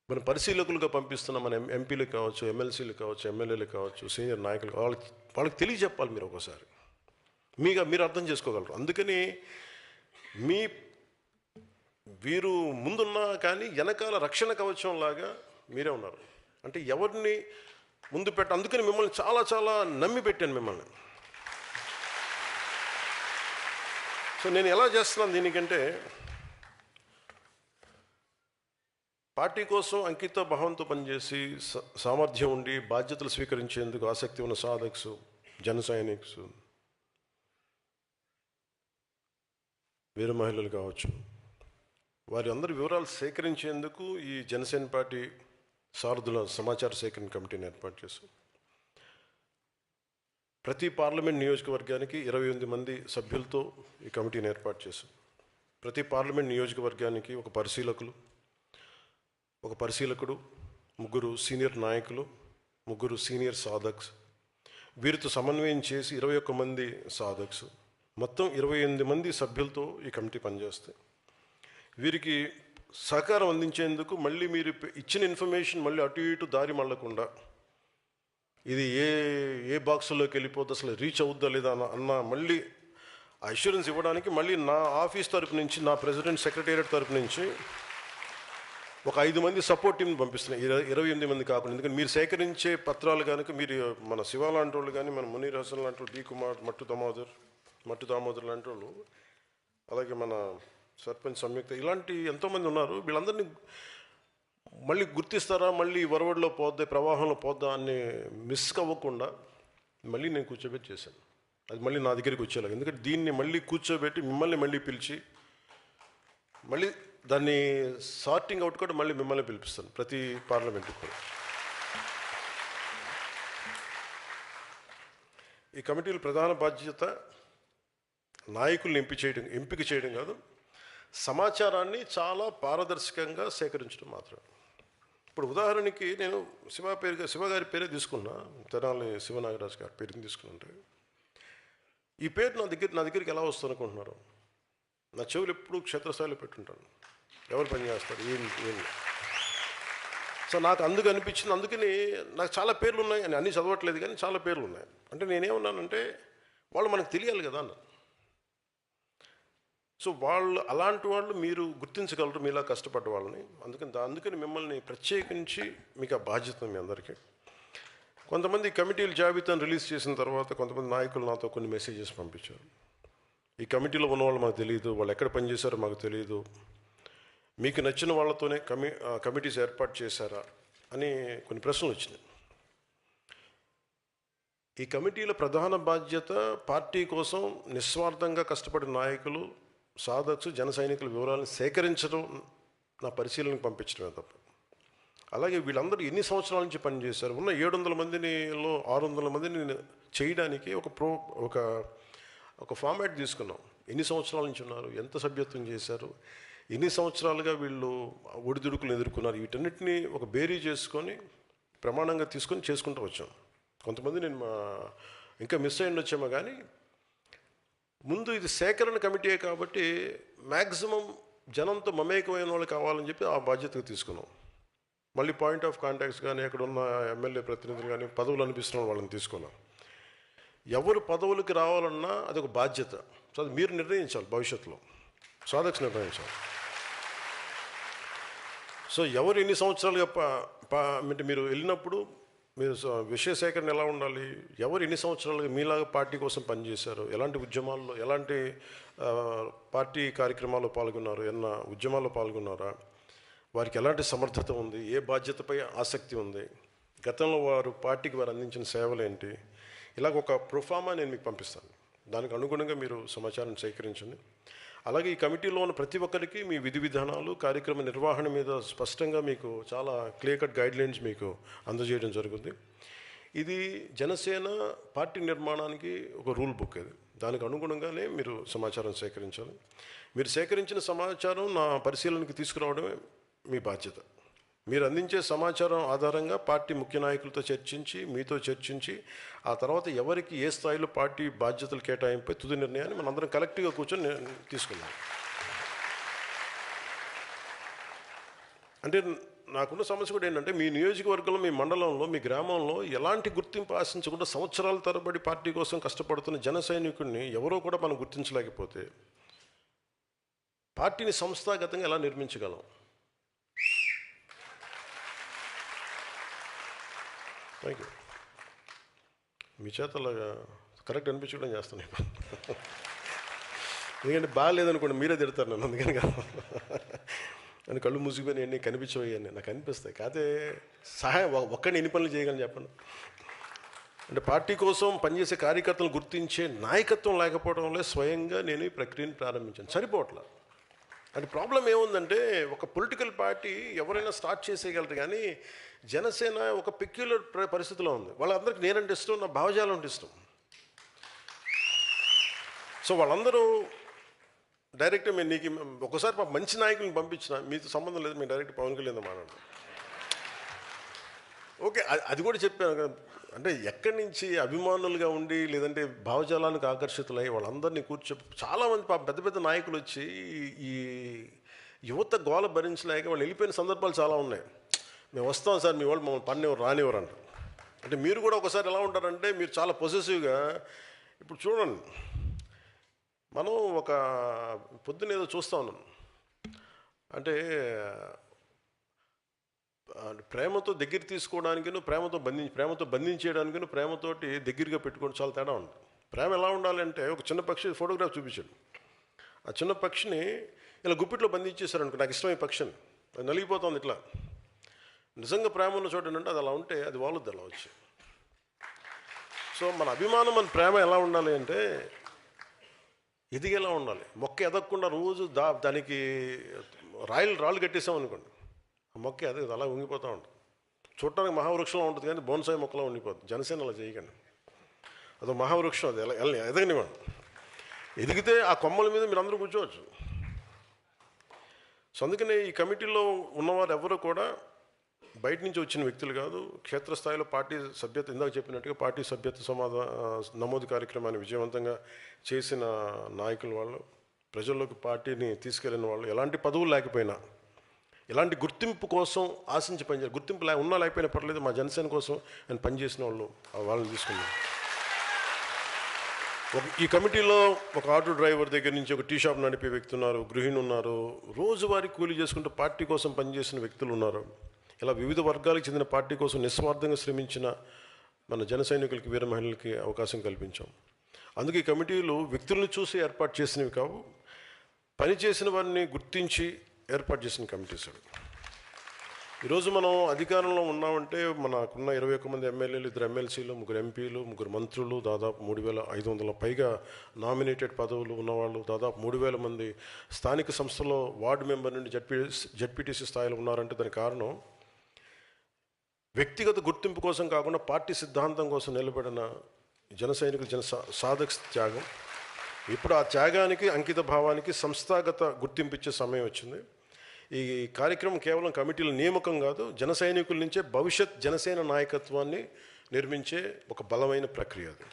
మన పరిశీలకులుగా పంపిస్తున్న మన ఎంపీలు కావచ్చు, ఎమ్మెల్సీలు కావచ్చు, ఎమ్మెల్యేలు కావచ్చు, సీనియర్ నాయకులు వాళ్ళకి తెలియజెప్పాలి. మీరు ఒకసారి మీరు అర్థం చేసుకోగలరు. అందుకని వీరు ముందున్నా కానీ వెనకాల రక్షణ కవచం లాగా మీరే ఉన్నారు. అంటే ఎవరిని ముందు అందుకని మిమ్మల్ని చాలా చాలా నమ్మి పెట్టాను మిమ్మల్ని. సో నేను ఎలా చేస్తున్నాను దీనికంటే, పార్టీ కోసం అంకిత భావంతో పనిచేసి సామర్థ్యం ఉండి బాధ్యతలు స్వీకరించేందుకు ఆసక్తి ఉన్న సాధక్స్, జన సైనిక్స్, వీర మహిళలు కావచ్చు, వారి అందరి వివరాలు సేకరించేందుకు ఈ జనసేన పార్టీ సారథుల సమాచార సేకరణ కమిటీని ఏర్పాటు చేశాం. ప్రతి పార్లమెంట్ నియోజకవర్గానికి 28 మంది సభ్యులతో ఈ కమిటీని ఏర్పాటు చేశాం. ప్రతి పార్లమెంట్ నియోజకవర్గానికి ఒక పరిశీలకుడు, 3 సీనియర్ నాయకులు, 3 సీనియర్ సాధక్స్, వీరితో సమన్వయం చేసి 21 మంది సాధక్స్, మొత్తం 28 మంది సభ్యులతో ఈ కమిటీ పనిచేస్తాయి. వీరికి సహకారం అందించేందుకు మళ్ళీ మీరు ఇచ్చిన ఇన్ఫర్మేషన్ మళ్ళీ అటు ఇటు దారి మళ్ళకుండా ఇది ఏ బాక్స్లోకి వెళ్ళిపోద్ది, అసలు రీచ్ అవుద్దా లేదా అన్న మళ్ళీ అష్యూరెన్స్ ఇవ్వడానికి మళ్ళీ నా ఆఫీస్ తరపు నుంచి, నా ప్రెసిడెంట్ సెక్రటేరియట్ తరపు నుంచి ఒక 5 మంది సపోర్ట్ టీంని పంపిస్తున్నాయి, 28 మంది కాకుండా. ఎందుకంటే మీరు సేకరించే పత్రాలు కనుక మీరు మన శివ లాంటి వాళ్ళు కానీ, మన మునీర్ హసన్ లాంటి వాళ్ళు, డి కుమార్, మట్టు దామోదర్ లాంటి వాళ్ళు, అలాగే మన సర్పంచ్ సంయుక్త, ఇలాంటి ఎంతోమంది ఉన్నారు. వీళ్ళందరినీ మళ్ళీ గుర్తిస్తారా, మళ్ళీ వరవడిలో పోద్దా, ప్రవాహంలో పోద్దా అని మిస్ అవ్వకుండా మళ్ళీ నేను కూర్చోబెట్టి చేశాను. అది మళ్ళీ నా దగ్గరికి వచ్చేలాగా. ఎందుకంటే దీన్ని మళ్ళీ కూర్చోబెట్టి మిమ్మల్ని మళ్ళీ పిలిచి మళ్ళీ దాన్ని సార్టింగ్ అవుట్ కూడా మళ్ళీ మిమ్మల్ని పిలిపిస్తాను ప్రతి పార్లమెంట్కి కూడా. ఈ కమిటీల ప్రధాన బాధ్యత నాయకుల్ని ఎంపిక చేయడం కాదు, సమాచారాన్ని చాలా పారదర్శకంగా సేకరించడం మాత్రమే. ఇప్పుడు ఉదాహరణకి నేను శివ గారి పేరే తీసుకున్నా, తెనాలి శివనాగరాజు గారి పేరుని తీసుకున్నంటే, ఈ పేరు నా దగ్గరికి ఎలా వస్తుంది అనుకుంటున్నారు? నా చెవులు ఎప్పుడు క్షేత్రస్థాయిలో పెట్టుంటాను, ఎవరు పని చేస్తారు ఏం. సో నాకు అందుకు అనిపించింది, అందుకని నాకు చాలా పేర్లు ఉన్నాయి, అని అన్నీ చదవట్లేదు కానీ చాలా పేర్లు ఉన్నాయి. అంటే నేనేమన్నానంటే వాళ్ళు మనకు తెలియాలి కదా అన్న. సో అలాంటి వాళ్ళు మీరు గుర్తించగలరు, మీలా కష్టపడ్డ వాళ్ళని. అందుకని మిమ్మల్ని ప్రత్యేకించి మీకు ఆ బాధ్యత మీ అందరికీ. కొంతమంది కమిటీల జాబితాను రిలీజ్ చేసిన తర్వాత కొంతమంది నాయకులు నాతో కొన్ని మెసేజెస్ పంపించారు. ఈ కమిటీలో ఉన్న వాళ్ళు మాకు తెలియదు, వాళ్ళు ఎక్కడ పనిచేశారో మాకు తెలియదు, మీకు నచ్చిన వాళ్ళతోనే కమిటీస్ ఏర్పాటు చేశారా అని కొన్ని ప్రశ్నలు వచ్చినాయి. ఈ కమిటీల ప్రధాన బాధ్యత పార్టీ కోసం నిస్వార్థంగా కష్టపడిన నాయకులు, సాధక్స్, జన సైనికుల వివరాలను సేకరించడం, నా పరిశీలనకు పంపించడమే తప్ప. అలాగే వీళ్ళందరూ ఎన్ని సంవత్సరాల నుంచి పనిచేశారు, ఉన్న 700 మందిలో 600 మందిని చేయడానికి ఒక ఫార్మాట్ తీసుకున్నాం. ఎన్ని సంవత్సరాల నుంచి ఉన్నారు, ఎంత సభ్యత్వం చేశారు, ఎన్ని సంవత్సరాలుగా వీళ్ళు ఒడిదుడుకులు ఎదుర్కొన్నారు, వీటన్నిటిని ఒక బేరీ చేసుకొని ప్రమాణంగా తీసుకొని చేసుకుంటూ వచ్చాం. కొంతమంది నేను ఇంకా మిస్ అయ్యి వచ్చామో కానీ, ముందు ఇది సేకరణ కమిటీయే కాబట్టి మ్యాక్సిమం జనంతో మమేకమైన వాళ్ళు కావాలని చెప్పి ఆ బాధ్యతగా తీసుకున్నాం. మళ్ళీ పాయింట్ ఆఫ్ కాంటాక్ట్స్ కానీ, అక్కడ ఉన్న ఎమ్మెల్యే ప్రతినిధులు కానీ, పదవులు అనిపిస్తున్న వాళ్ళని తీసుకున్నాం. ఎవరు పదవులకి రావాలన్నా అది ఒక బాధ్యత. సో అది మీరు నిర్ణయించాలి, భవిష్యత్తులో సాధక్స్ నిర్ణయించాలి. సో ఎవరు ఎన్ని సంవత్సరాలుగా అంటే మీరు వెళ్ళినప్పుడు మీరు విషయ సేకరణ ఎలా ఉండాలి, ఎవరు ఎన్ని సంవత్సరాలుగా మీలాగా పార్టీ కోసం పనిచేశారు, ఎలాంటి ఉద్యమాల్లో, ఎలాంటి పార్టీ కార్యక్రమాల్లో పాల్గొన్నారు, ఏమన్నా ఉద్యమాల్లో పాల్గొన్నారా, వారికి ఎలాంటి సమర్థత ఉంది, ఏ బాధ్యతపై ఆసక్తి ఉంది, గతంలో పార్టీకి వారు అందించిన సేవలు ఏంటి, ఇలాగ ఒక ప్రొఫార్మా నేను మీకు పంపిస్తాను. దానికి అనుగుణంగా మీరు సమాచారం సేకరించండి. అలాగే ఈ కమిటీలో ఉన్న ప్రతి ఒక్కరికి మీ విధి విధానాలు, కార్యక్రమ నిర్వహణ మీద స్పష్టంగా మీకు చాలా క్లియర్ కట్ గైడ్లైన్స్ మీకు అందజేయడం జరుగుతుంది. ఇది జనసేన పార్టీ నిర్మాణానికి ఒక రూల్ బుక్. ఇది దానికి అనుగుణంగానే మీరు సమాచారం సేకరించాలి. మీరు సేకరించిన సమాచారం నా పరిశీలనకి తీసుకురావడమే మీ బాధ్యత. మీరు అందించే సమాచారం ఆధారంగా పార్టీ ముఖ్య నాయకులతో చర్చించి, మీతో చర్చించి, ఆ తర్వాత ఎవరికి ఏ స్థాయిలో పార్టీ బాధ్యతలు కేటాయింపై తుది నిర్ణయాన్ని మనందరం కలెక్టివ్గా కూర్చొని తీసుకున్నాం. అంటే నాకున్న సమస్య కూడా ఏంటంటే, మీ నియోజకవర్గంలో, మీ మండలంలో, మీ గ్రామంలో ఎలాంటి గుర్తింపు ఆశించకుండా సంవత్సరాల తరబడి పార్టీ కోసం కష్టపడుతున్న జన సైనికుడిని ఎవరో కూడా మనం గుర్తించలేకపోతే పార్టీని సంస్థాగతంగా ఎలా నిర్మించగలం? Thank you. మీ చేతలాగా కరెక్ట్ అనిపించడం చేస్తాను. ఎందుకంటే బాగాలేదనుకోండి మీరే తిడతారు నన్ను, అందుకని కాదు. నన్ను కళ్ళు మూసిపోయి నేను కనిపించవయ్యాన్ని నాకు అనిపిస్తాయి. కాదే సహాయం ఒక్కడిని ఎన్ని పనులు చేయగలను చెప్పండి. అంటే పార్టీ కోసం పనిచేసే కార్యకర్తలను గుర్తించే నాయకత్వం లేకపోవడంలో స్వయంగా నేను ఈ ప్రక్రియను ప్రారంభించాను. సరిపోవట్లా. అంటే ప్రాబ్లం ఏముందంటే, ఒక పొలిటికల్ పార్టీ ఎవరైనా స్టార్ట్ చేసేయగలరు కానీ జనసేన ఒక పెక్యులర్ పరిస్థితిలో ఉంది. వాళ్ళందరికీ నేనంటే ఇష్టం, నా భావజాలం అంటే ఇష్టం. సో వాళ్ళందరూ డైరెక్ట్గా మేము నీకు ఒకసారి మంచి నాయకులను పంపించిన మీతో సంబంధం లేదు, మేము డైరెక్ట్ పవన్ కళ్యాణ్ మాట్లాడతాం. ఓకే, అది కూడా చెప్పాను. అంటే ఎక్కడి నుంచి అభిమానులుగా ఉండి లేదంటే భావజాలానికి ఆకర్షితులై వాళ్ళందరినీ చాలామంది పెద్ద పెద్ద నాయకులు వచ్చి ఈ యువత గోల భరించలేక వాళ్ళు వెళ్ళిపోయిన సందర్భాలు చాలా ఉన్నాయి. మేము వస్తాం సార్, మీ వాళ్ళు మమ్మల్ని పనివారు రానివ్వరు అంట. అంటే మీరు కూడా ఒకసారి ఎలా ఉంటారంటే మీరు చాలా పొసెసివ్గా. ఇప్పుడు చూడండి, మనం ఒక పొద్దున ఏదో చూస్తూ ఉన్నాం, అంటే ప్రేమతో దగ్గర తీసుకోవడానికిను ప్రేమతో బంధించేయడానికిను ప్రేమతోటి దగ్గరగా పెట్టుకోవడం చాలా తేడా ఉంది. ప్రేమ ఎలా ఉండాలంటే, ఒక చిన్న పక్షి ఫోటోగ్రాఫ్ చూపించాడు. ఆ చిన్న పక్షిని ఇలా గుప్పిట్లో బంధించేశారు అనుకో, నాకు ఇష్టమైన పక్షిని, అది నలిగిపోతుంది ఇట్లా. నిజంగా ప్రేమ ఉన్న చోట అంటే అది అలా ఉంటే అది వాళ్ళుద్ది అలా వచ్చి. సో మన అభిమానం, మన ప్రేమ ఎలా ఉండాలి అంటే ఎదిగేలా ఉండాలి. మొక్క ఎదగకుండా రోజు దానికి రాళ్ళు కట్టేసాం అనుకోండి, ఆ మొక్క అది అలా ఉంగిపోతూ ఉంటుంది. చూడటానికి మహావృక్షంలో ఉంటుంది కానీ బోన్సాయి మొక్కలో ఉండిపోతుంది. జనసేన అలా చేయకండి, అదో మహావృక్షం, అది ఎలా ఎదగనివ్వండి. ఎదిగితే ఆ కొమ్మల మీద మీరు అందరూ కూర్చోవచ్చు. సో అందుకనే ఈ కమిటీలో ఉన్నవారు ఎవరు కూడా బయట నుంచి వచ్చిన వ్యక్తులు కాదు. క్షేత్రస్థాయిలో పార్టీ సభ్యత, ఇందాక చెప్పినట్టుగా పార్టీ సభ్యత నమోదు కార్యక్రమాన్ని విజయవంతంగా చేసిన నాయకులు వాళ్ళు, ప్రజల్లోకి పార్టీని తీసుకెళ్ళిన వాళ్ళు, ఎలాంటి పదవులు లేకపోయినా, ఎలాంటి గుర్తింపు కోసం ఆశించి పనిచేయాలి. గుర్తింపు ఉన్నా లేకపోయినా పర్లేదు, మా జనసేన కోసం నేను పనిచేసిన వాళ్ళని తీసుకున్నాను. ఈ కమిటీలో ఒక ఆటో డ్రైవర్ దగ్గర నుంచి ఒక టీ షాప్ నడిపే వ్యక్తి ఉన్నారు, గృహిణి ఉన్నారు, రోజువారీ కూలీ చేసుకుంటూ పార్టీ కోసం పనిచేసిన వ్యక్తులు ఉన్నారు. ఇలా వివిధ వర్గాలకు చెందిన పార్టీ కోసం నిస్వార్థంగా శ్రమించిన మన జన సైనికులకి, వీర మహిళలకి అవకాశం కల్పించాం. అందుకే ఈ కమిటీలు వ్యక్తులను చూసి ఏర్పాటు చేసినవి కావు, పనిచేసిన వారిని గుర్తించి ఏర్పాటు చేసిన కమిటీస్ అవి. ఈరోజు మనం అధికారంలో ఉన్నామంటే మనకున్న 21 మంది ఎమ్మెల్యేలు, 2 ఎమ్మెల్సీలు, 3 ఎంపీలు, 3 మంత్రులు, దాదాపు 3500 పైగా నామినేటెడ్ పదవులు ఉన్నవాళ్ళు, దాదాపు 3000 మంది స్థానిక సంస్థలో వార్డు మెంబర్ నుండి జడ్పీటీసీ స్థాయిలో ఉన్నారంటే దానికి కారణం వ్యక్తిగత గుర్తింపు కోసం కాకుండా పార్టీ సిద్ధాంతం కోసం నిలబడిన జన సైనికులు, సాధక త్యాగం. ఇప్పుడు ఆ త్యాగానికి, అంకిత భావానికి సంస్థాగత గుర్తింపు ఇచ్చే సమయం వచ్చింది. ఈ కార్యక్రమం కేవలం కమిటీల నియామకం కాదు, జన సైనికుల నుంచే భవిష్యత్ జనసేన నాయకత్వాన్ని నిర్మించే ఒక బలమైన ప్రక్రియ అది.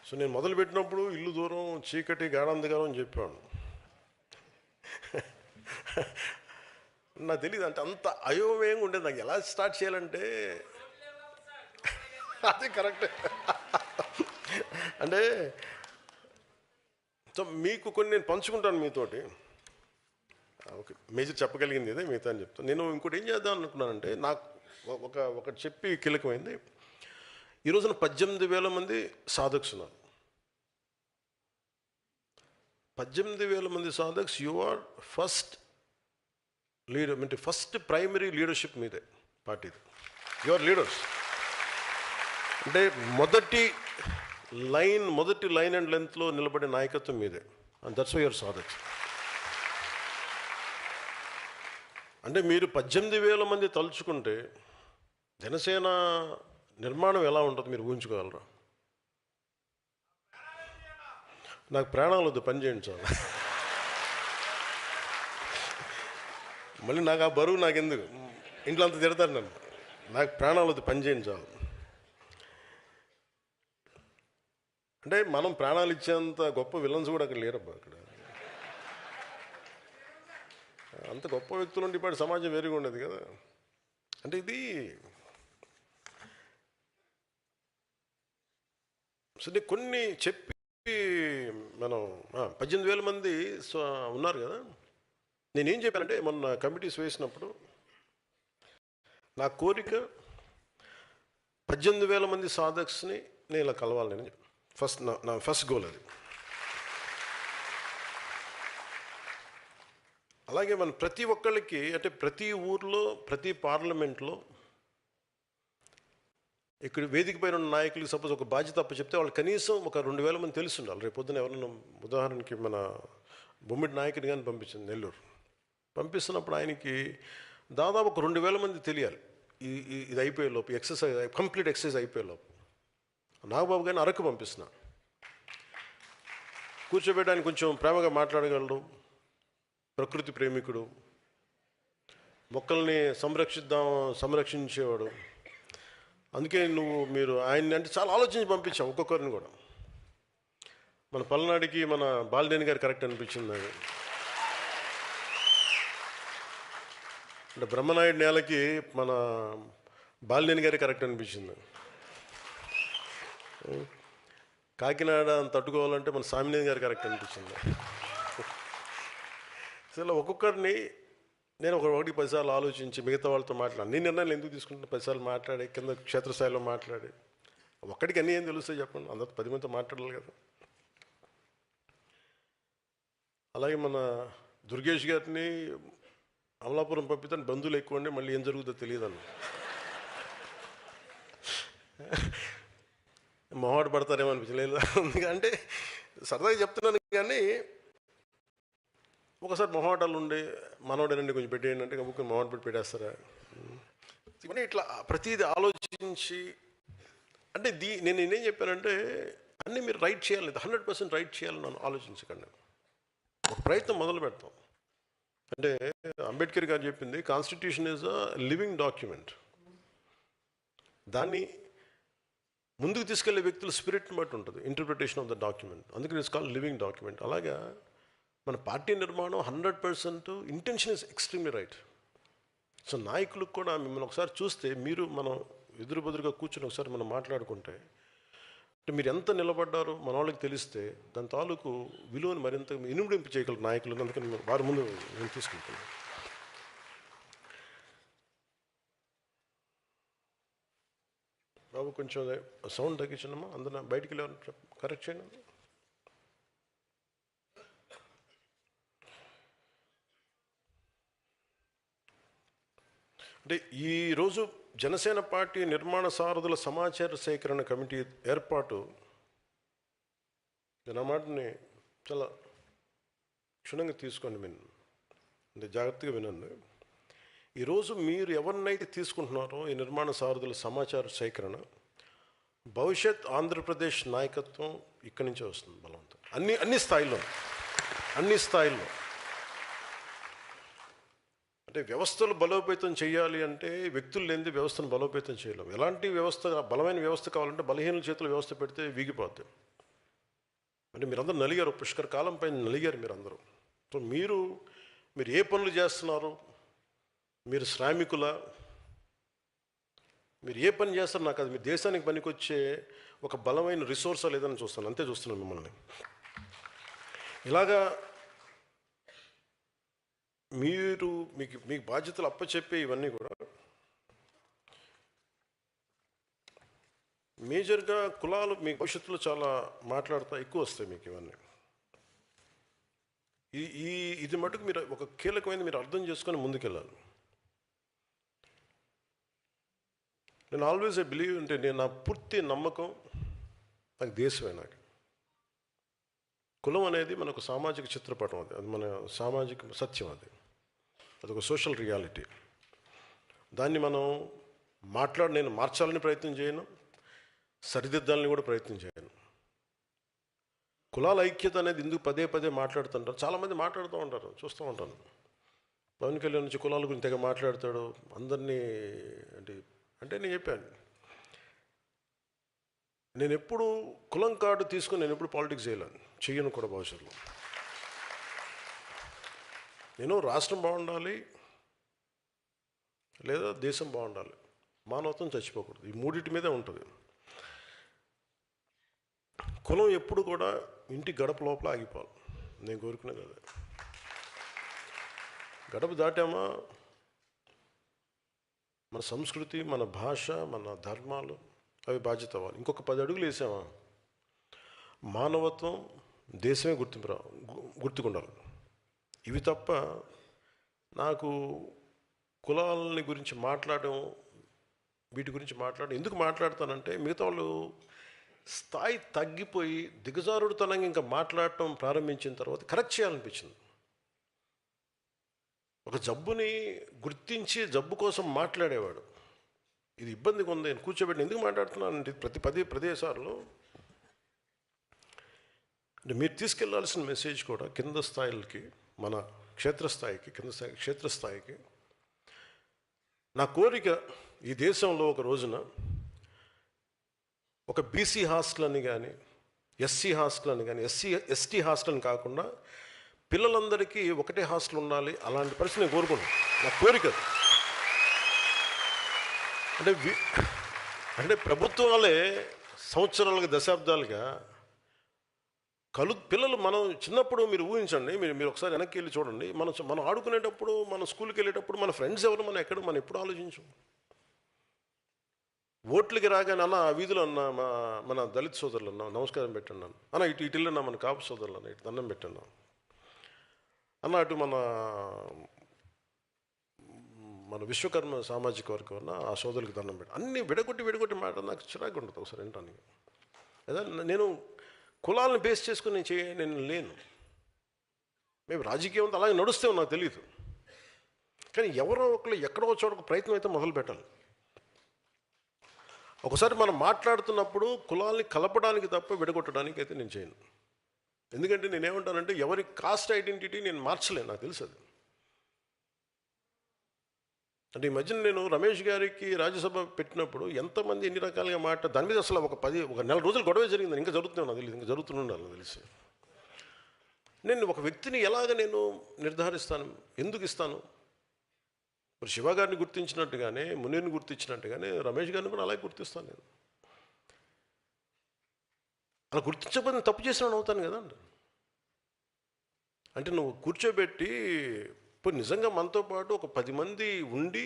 సో నేను మొదలుపెట్టినప్పుడు ఇల్లు దూరం, చీకటి, గాఢంధకారం అని చెప్పాను. నాకు తెలియదు, అంటే అంత అయోమయంగా ఉండేది. నాకు ఎలా స్టార్ట్ చేయాలంటే అదే కరెక్ట్. అంటే సో మీకు కొన్ని నేను పంచుకుంటాను మీతోటి. ఓకే, మేజర్ చెప్పగలిగింది ఇదే, మిగతా అని చెప్తాను. నేను ఇంకోటి ఏం చేద్దాం అనుకున్నానంటే, నాకు ఒకటి చెప్పి కీలకమైంది. ఈ రోజున 18,000 మంది సాధక్స్ ఉన్నారు. 18,000 మంది సాధక్స్. యు ఆర్ ఫస్ట్ లీడర్, అంటే ఫస్ట్ ప్రైమరీ లీడర్షిప్ మీదే పార్టీది. You are leaders. అంటే మొదటి లైన్ అండ్ లెంత్లో నిలబడే నాయకత్వం మీదే. అండ్ దట్స్ వై యువర్ సాధక్స్. అంటే మీరు 18,000 మంది తలుచుకుంటే జనసేన నిర్మాణం ఎలా ఉంటుంది మీరు ఊహించుకోగలరా? నాకు ప్రాణాలు వద్దు, పని చేయండి చాలు. మళ్ళీ నాకు ఆ బరువు నాకెందుకు, ఇంట్లో అంత తిడతారు నన్ను. నాకు ప్రాణాలు వద్దు, పని చేయండి చాలు. అంటే మనం ప్రాణాలు ఇచ్చేంత గొప్ప విలన్స్ కూడా అక్కడ లేరబ్బా. అక్కడ అంత గొప్ప వ్యక్తులు ఉంటే ఇప్పటి సమాజం వేరుగా ఉండేది కదా. అంటే ఇది సరే కొన్ని చెప్పి మనం 18,000 మంది ఉన్నారు కదా. నేనేం చెప్పానంటే, మొన్న కమిటీస్ వేసినప్పుడు నా కోరిక 18,000 మంది సాధక్స్ని నేను ఇలా కలవాలి. నేను నా ఫస్ట్ గోల్ అది. అలాగే మన ప్రతి ఒక్కళ్ళకి, అంటే ప్రతి ఊర్లో, ప్రతి పార్లమెంట్లో, ఇక్కడ వేదిక పైన ఉన్న నాయకులకి సపోజ్ ఒక బాధ్యత అప్పు చెప్తే వాళ్ళు కనీసం ఒక 2,000 మంది తెలిసి ఉండాలి. రేపు పొద్దున ఎవరైనా, ఉదాహరణకి మన బొమ్మిడి నాయకుని కానీ పంపించింది నెల్లూరు, పంపిస్తున్నప్పుడు ఆయనకి దాదాపు ఒక 2,000 మంది తెలియాలి. ఇది అయిపోయే లోపు, కంప్లీట్ ఎక్సర్సైజ్ అయిపోయే లోపు. నాగబాబు గారిని అరకు పంపిస్తున్నా, కూర్చోబెట్టడానికి కొంచెం ప్రేమగా మాట్లాడగలడు, ప్రకృతి ప్రేమికుడు, మొక్కల్ని సంరక్షించేవాడు, అందుకే మీరు ఆయన్ని అంటే చాలా ఆలోచించి పంపించాం ఒక్కొక్కరిని కూడా. మన పల్నాడికి మన బాలినేని గారు కరెక్ట్ అనిపించింది నాకు. అంటే బ్రహ్మనాయుడు నేలకి మన బాలినేని గారి కరెక్ట్ అనిపించింది. కాకినాడ తట్టుకోవాలంటే మన సామినేని గారు కరెక్ట్ అనిపించింది. అసలు ఒక్కొక్కరిని నేను ఒకటి 10 సార్లు ఆలోచించి మిగతా వాళ్ళతో మాట్లాడి అన్ని నిర్ణయాలు ఎందుకు తీసుకుంటున్నా 10 సార్లు మాట్లాడి కింద క్షేత్రస్థాయిలో మాట్లాడి ఒక్కడికి అన్నీ ఏం తెలుస్తాయి చెప్పండి, అందరితో 10 మందితో మాట్లాడాలి కదా. అలాగే మన దుర్గేష్ గారిని అమలాపురం పంపితే బంధువులు ఎక్కువ అండి, మళ్ళీ ఏం జరుగుతుందో తెలియదన్న మొహాట పడతారేమో అనిపించలేదు. ఎందుకంటే సరదాగా చెప్తున్నాను కానీ ఒకసారి మొహాటాలు ఉండి మనోడేనండి కొంచెం పెట్టేయండి అంటే కబుక్కి మొహాట పెట్టి పెట్టేస్తారా. ఇవన్నీ ఇట్లా ప్రతిదీ ఆలోచించి అంటే నేను నేనేం చెప్పానంటే అన్నీ మీరు రైట్ చేయాలి, 100% రైట్ చేయాలని నన్ను ఆలోచించకండి. ఒక ప్రయత్నం మొదలు పెడతాం. అంటే అంబేద్కర్ గారు చెప్పింది constitution is a living document. దాన్ని ముందుకు తీసుకెళ్లే వ్యక్తుల స్పిరిట్ని బట్టి ఉంటుంది ఇంటర్ప్రిటేషన్ ఆఫ్ ద డాక్యుమెంట్. అందుకని ఇట్స్ కాల్డ్ లివింగ్ డాక్యుమెంట్. అలాగా మన పార్టీ నిర్మాణం 100% intention is extremely right. So నాయకులకు కూడా మిమ్మల్ని ఒకసారి చూస్తే మీరు మనం ఎదురుబెదురుగా కూర్చొని ఒకసారి మనం మాట్లాడుకుంటే అంటే మీరు ఎంత నిలబడ్డారో మన వాళ్ళకి తెలిస్తే దాని తాలూకు విలువను మరింత ఇనుమడింపు చేయగలరు నాయకులు. అందుకని వారి ముందు నేను తీసుకుంటాను. బాబు కొంచెం సౌండ్ తగ్గించండమ్మా, అందులో బయటికి వెళ్ళి కరెక్ట్ చేయండి. అంటే ఈరోజు జనసేన పార్టీ నిర్మాణ సారథుల సమాచార సేకరణ కమిటీ ఏర్పాటు, నా మాటని చాలా క్షుణ్ణంగా తీసుకోండి, అంటే జాగ్రత్తగా వినండి. ఈరోజు మీరు ఎవరినైతే తీసుకుంటున్నారో ఈ నిర్మాణ సారథుల సమాచార సేకరణ భవిష్యత్ ఆంధ్రప్రదేశ్ నాయకత్వం ఇక్కడి నుంచే వస్తుంది బలవంతం. అన్ని స్థాయిల్లో అంటే వ్యవస్థలు బలోపేతం చేయాలి అంటే వ్యక్తులు లేనిది వ్యవస్థను బలోపేతం చేయలేము. ఎలాంటి వ్యవస్థ, బలమైన వ్యవస్థ కావాలంటే బలహీన చేతుల వ్యవస్థ పెడితే వీగిపోద్ది. అంటే మీరందరూ నలిగారు, పుష్కర కాలం పైన నలిగారు మీరందరూ. సో మీరు ఏ పనులు చేస్తున్నారు, మీరు శ్రామికుల, మీరు ఏ పని చేస్తారు నాకు అది మీ దేశానికి పనికొచ్చే ఒక బలమైన రిసోర్సా లేదని చూస్తాను, అంతే చూస్తున్నాను మిమ్మల్ని. ఇలాగా మీరు మీకు బాధ్యతలు అప్పచెప్పే ఇవన్నీ కూడా మేజర్గా కులాలు మీ భవిష్యత్తులో చాలా మాట్లాడుతూ ఎక్కువ వస్తాయి మీకు ఇవన్నీ. ఇది మటుకు మీరు ఒక కీలకమైన మీరు అర్థం చేసుకొని ముందుకెళ్ళాలి. నేను ఆల్వేస్ బిలీవ్ అంటే నా పూర్తి నమ్మకం నాకు దేశమే. నాకు కులం అనేది మనకు సామాజిక చిత్రపటం, అది మన సామాజిక సత్యం, అదొక సోషల్ రియాలిటీ. దాన్ని మనం నేను మార్చాలని ప్రయత్నం చేయను, సరిదిద్దాలని కూడా ప్రయత్నం చేయను. కులాల ఐక్యత అనేది ఎందుకు పదే మాట్లాడుతుంటారు, చాలామంది మాట్లాడుతూ ఉంటారు, చూస్తూ ఉంటాను. పవన్ కళ్యాణ్ నుంచి కులాల గురించి తెగ మాట్లాడతాడు అందరినీ. అంటే నేను చెప్పాను, నేను ఎప్పుడు కులం కార్డు తీసుకొని నేను ఎప్పుడు పాలిటిక్స్ చెయ్యను కూడా భవిష్యత్తులో. నేను రాష్ట్రం బాగుండాలి లేదా దేశం బాగుండాలి, మానవత్వం చచ్చిపోకూడదు, ఈ మూడింటి మీదే ఉంటుంది. కులం ఎప్పుడు కూడా ఇంటి గడప లోపల ఆగిపోవాలి, నేను కోరుకునేది అదే. గడప దాటామా మన సంస్కృతి, మన భాష, మన ధర్మాలు అవి బాధ్యత అవ్వాలి. ఇంకొక 10 అడుగులు వేసామా మానవత్వం, దేశమే గుర్తుకుండాలి. ఇవి తప్ప నాకు కులాలని గురించి వీటి గురించి ఎందుకు మాట్లాడతానంటే మిగతా వాళ్ళు స్థాయి తగ్గిపోయి దిగజారుడుతనంగా ఇంకా మాట్లాడటం ప్రారంభించిన తర్వాత కరెక్ట్ చేయాలనిపించింది. ఒక జబ్బుని గుర్తించి జబ్బు కోసం మాట్లాడేవాడు, ఇది ఇబ్బందిగా ఉంది నేను కూర్చోబెట్టి ఎందుకు మాట్లాడుతున్నానంటే ప్రతి ప్రదేశాల్లో అంటే మీరు తీసుకెళ్లాల్సిన మెసేజ్ కూడా కింద స్థాయిలకి, మన క్షేత్రస్థాయికి నా కోరిక ఈ దేశంలో ఒక రోజున ఒక బీసీ హాస్టల్ అని కానీ, ఎస్సీ హాస్టల్ అని కానీ, ఎస్టీ హాస్టల్ అని కాకుండా పిల్లలందరికీ ఒకటే హాస్టల్ ఉండాలి. అలాంటి పరిస్థితి నేను కోరుకున్నాను. నా కోరిక. అంటే అంటే ప్రభుత్వాలే సంవత్సరాలుగా, దశాబ్దాలుగా పిల్లలు, మనం చిన్నప్పుడు మీరు ఊహించండి, మీరు ఒకసారి వెనక్కి వెళ్ళి చూడండి. మనం ఆడుకునేటప్పుడు, మన స్కూల్కి వెళ్ళేటప్పుడు మన ఫ్రెండ్స్ ఎవరు, మనం ఎప్పుడు ఆలోచించు. ఓట్లకి రాగానే అన్న ఆ వీధిలో అన్న మన దళిత సోదరులు అన్న నమస్కారం పెట్టండి అన్న, ఇటు వెళ్ళినా మన కాపు సోదరులు అన్న ఇటు దండం పెట్టండి అన్న, అటు మన విశ్వకర్మ సామాజిక వర్గం అన్న ఆ సోదరులకు దండం పెట్టండి. అన్నీ విడగొట్టి మాట నాకు చిరాకు ఉంటుంది ఒకసారి వినటానికి. అదే నేను కులాలను బేస్ చేసుకుని నేను లేను. మేము రాజకీయం అలాగే నడుస్తే నాకు తెలియదు. కానీ ఎవరో ఒకరు ఎక్కడో చోట ప్రయత్నం అయితే మొదలు పెట్టాలి. ఒకసారి మనం మాట్లాడుతున్నప్పుడు కులాల్ని కలపడానికి తప్ప విడగొట్టడానికి అయితే నేను చేయను. ఎందుకంటే నేనేమంటానంటే ఎవరి కాస్ట్ ఐడెంటిటీ నేను మార్చలేను, నాకు తెలుసు అది. అంటే ఈ మధ్యన నేను రమేష్ గారికి రాజ్యసభ పెట్టినప్పుడు ఎంతమంది ఎన్ని రకాలుగా దాని మీద అసలు ఒక నెల రోజులు గొడవ జరిగింది. ఇంకా జరుగుతుంది నాకు తెలియదు, ఇంకా జరుగుతుండాలి నాకు తెలిసి. నేను ఒక వ్యక్తిని ఎలాగ నేను నిర్ధారిస్తాను, ఎందుకు ఇస్తాను? మరి శివ గారిని గుర్తించినట్టుగానే, మునీర్ని గుర్తించినట్టుగానే రమేష్ గారిని కూడా అలాగే గుర్తిస్తాను నేను. అలా గుర్తించకపోతే తప్పు చేసిన అవుతాను కదా. అంటే నువ్వు కూర్చోబెట్టి ఇప్పుడు నిజంగా మనతో పాటు ఒక 10 మంది ఉండి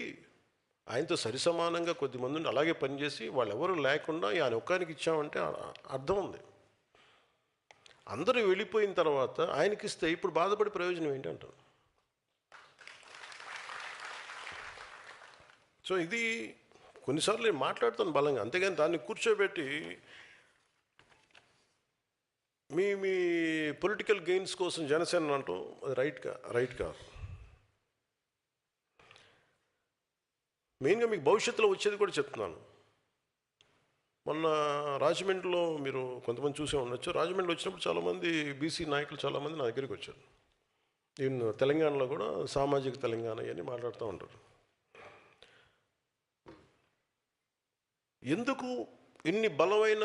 ఆయనతో సరిసమానంగా కొద్దిమంది ఉండి అలాగే పనిచేసి వాళ్ళు ఎవరు లేకుండా ఆయన ఒక్కరికి ఇచ్చామంటే అర్థం ఉంది. అందరూ వెళ్ళిపోయిన తర్వాత ఆయనకి ఇస్తే ఇప్పుడు బాధపడే ప్రయోజనం ఏంటి అంటారు. సో ఇది కొన్నిసార్లు నేను మాట్లాడుతాను బలంగా, అంతేగాని దాన్ని కూర్చోబెట్టి మీ పొలిటికల్ గెయిన్స్ కోసం జనసేన అంటూ అది రైట్ కాదు. మెయిన్గా మీకు భవిష్యత్తులో వచ్చేది కూడా చెప్తున్నాను. మొన్న రాజమండ్రిలో మీరు కొంతమంది చూసే ఉండొచ్చు. రాజమండ్రి వచ్చినప్పుడు చాలామంది బీసీ నాయకులు చాలామంది నా దగ్గరికి వచ్చారు. ఈవెన్ తెలంగాణలో కూడా సామాజిక తెలంగాణ అని మాట్లాడుతూ ఉంటారు. ఎందుకు ఇన్ని బలమైన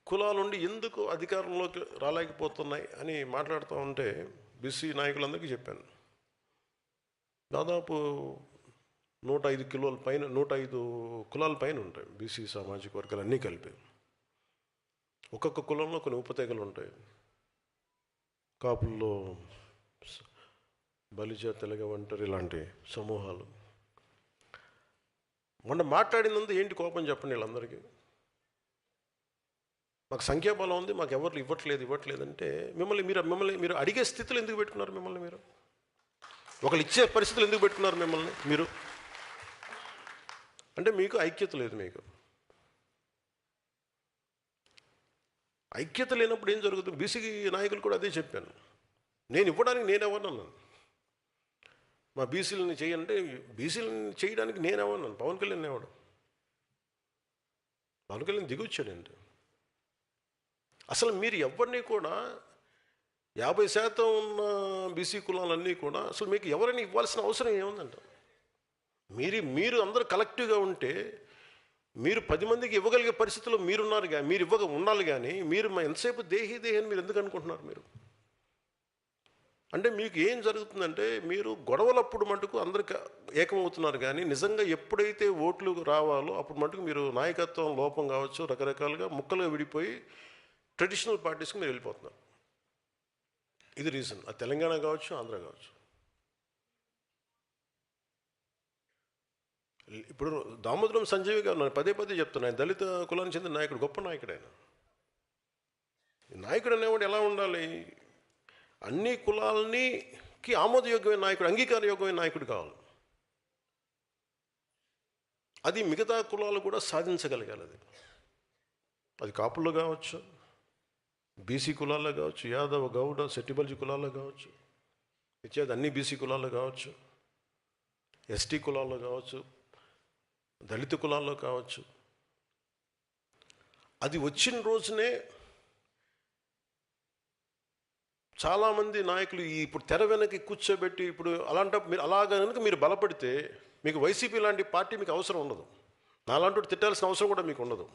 కులాలుండి ఎందుకు అధికారంలోకి రాలేకపోతున్నాయి అని మాట్లాడుతూ ఉంటే బీసీ నాయకులందరికీ చెప్పాను. దాదాపు 105 కిలోల పైన 105 కులాల పైన ఉంటాయి బీసీ సామాజిక వర్గాలు అన్నీ కలిపి. ఒక్కొక్క కులంలో కొన్ని ఉపతెగలు ఉంటాయి. కాపుల్లో బలిజ, తెలగ, ఒంటరి ఇలాంటి సమూహాలు. మొన్న మాట్లాడినందుకు ఏంటి కోపం చెప్పండి వీళ్ళందరికీ? మాకు సంఖ్యాబలం ఉంది, మాకు ఎవరు ఇవ్వట్లేదంటే మిమ్మల్ని మీరు అడిగే స్థితిలో ఎందుకు పెట్టుకున్నారు? మిమ్మల్ని మీరు ఒకళ్ళు ఇచ్చే పరిస్థితులు ఎందుకు పెట్టుకున్నారు మిమ్మల్ని మీరు? అంటే మీకు ఐక్యత లేదు. మీకు ఐక్యత లేనప్పుడు ఏం జరుగుతుంది? బీసీ నాయకులు కూడా అదే చెప్పాను. నేను ఇవ్వడానికి నేనెవరన్నాను? మా బీసీలని చేయంటే బీసీలని చేయడానికి నేనెవరన్నాను? పవన్ కళ్యాణ్ ఎవడు? పవన్ కళ్యాణ్ దిగొచ్చాడండి. అసలు మీరు ఎవరిని కూడా 50% ఉన్న బీసీ కులాలన్నీ కూడా అసలు మీకు ఎవరైనా ఇవ్వాల్సిన అవసరం ఏముందంట? మీరు అందరూ కలెక్టివ్గా ఉంటే మీరు 10 మందికి ఇవ్వగలిగే పరిస్థితుల్లో మీరున్నారు. మీరు ఉండాలి. కానీ మీరు ఎంతసేపు దేహి అని మీరు ఎందుకు అనుకుంటున్నారు? మీరు అంటే మీకు ఏం జరుగుతుందంటే మీరు గొడవలప్పుడు మటుకు అందరికి ఏకమవుతున్నారు. కానీ నిజంగా ఎప్పుడైతే ఓట్లు రావాలో అప్పుడు మటుకు మీరు నాయకత్వం లోపం కావచ్చు, రకరకాలుగా ముక్కలుగా విడిపోయి ట్రెడిషనల్ పార్టీస్కి మీరు వెళ్ళిపోతున్నారు. ఇది రీజన్. అది తెలంగాణ కావచ్చు, ఆంధ్ర కావచ్చు. ఇప్పుడు దామోదరం సంజయ్ గారు నేను పదే చెప్తున్నాను, ఆయన దళిత కులానికి చెందిన నాయకుడు, గొప్ప నాయకుడు. ఆయన నాయకుడు అనేవాడు ఎలా ఉండాలి? అన్ని కులాలకి ఆమోదయోగ్యమైన నాయకుడు, అంగీకారయోగ్యమైన నాయకుడు కావాలి. అది మిగతా కులాలు కూడా సాధించగలగాలి. అది కాపుల్లో కావచ్చు, బీసీ కులాల్లో కావచ్చు, యాదవ, గౌడ, సెట్టిబల్జీ కులాల్లో కావచ్చు, ఇచ్చేది అన్ని బీసీ కులాల్లో కావచ్చు, ఎస్టీ కులాల్లో కావచ్చు, దళిత కులాల్లో కావచ్చు. అది వచ్చిన రోజునే చాలామంది నాయకులు ఇప్పుడు తెర వెనక్కి కూర్చోబెట్టి ఇప్పుడు అలాంటప్పుడు మీరు కనుక మీరు బలపడితే మీకు వైసీపీ లాంటి పార్టీ మీకు అవసరం ఉండదు. నాలాంటి తిట్టాల్సిన అవసరం కూడా మీకు ఉండదు.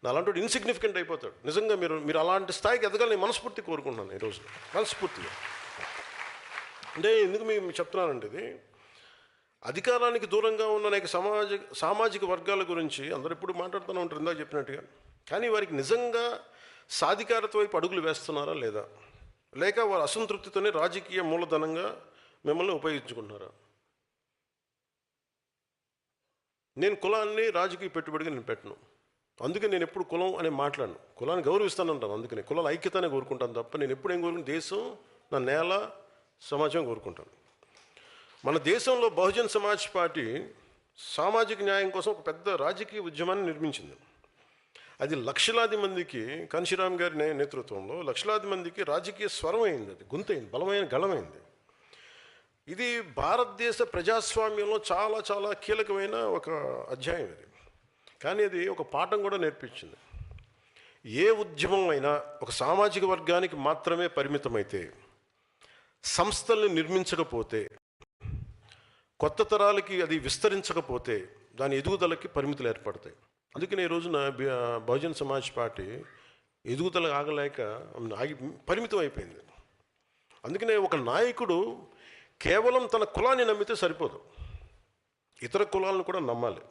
అలాంటి ఇన్సిగ్నిఫికెంట్ అయిపోతాడు. నిజంగా మీరు మీరు అలాంటి స్థాయికి ఎదగాలని మనస్ఫూర్తి కోరుకుంటున్నాను ఈరోజు, మనస్ఫూర్తిగా. అంటే ఎందుకు మీకు చెప్తున్నానండి, ఇది అధికారానికి దూరంగా ఉన్న అనేక సామాజిక వర్గాల గురించి అందరూ ఎప్పుడు మాట్లాడుతూనే ఉంటారు, ఇందాక చెప్పినట్టుగా. కానీ వారికి నిజంగా సాధికారత వైపు అడుగులు వేస్తున్నారా లేదా, లేక వారు అసంతృప్తితోనే రాజకీయ మూలధనంగా మిమ్మల్ని ఉపయోగించుకుంటున్నారా? నేను కులాన్ని రాజకీయ పెట్టుబడిగా నేను పెట్టను. అందుకే నేను ఎప్పుడు కులం అని మాట్లాడను. కులాన్ని గౌరవిస్తాను అంటాను. అందుకని కులాల ఐక్యతనే కోరుకుంటాను తప్ప నేను ఎప్పుడు ఏం కోరుకుంటాను, దేశం, నా నేల, సమాజం కోరుకుంటాను. మన దేశంలో బహుజన్ సమాజ్ పార్టీ సామాజిక న్యాయం కోసం ఒక పెద్ద రాజకీయ ఉద్యమాన్ని నిర్మించింది. అది లక్షలాది మందికి, కాంశీరామ్ గారి నేతృత్వంలో లక్షలాది మందికి రాజకీయ స్వరం అయింది, అది గొంతైంది, బలమైన గళమైంది. ఇది భారతదేశ ప్రజాస్వామ్యంలో చాలా చాలా కీలకమైన ఒక అధ్యాయం ఇది. కానీ అది ఒక పాఠం కూడా నేర్పించింది. ఏ ఉద్యమం అయినా ఒక సామాజిక వర్గానికి మాత్రమే పరిమితమైతే, సంస్థల్ని నిర్మించకపోతే, కొత్త తరాలకి అది విస్తరించకపోతే దాని ఎదుగుదలకి పరిమితులు ఏర్పడతాయి. అందుకని ఈ రోజున బహుజన్ సమాజ్ పార్టీ ఎదుగుదల ఆగలేక పరిమితం అయిపోయింది. అందుకనే ఒక నాయకుడు కేవలం తన కులాన్ని నమ్మితే సరిపోదు, ఇతర కులాలను కూడా నమ్మాలి.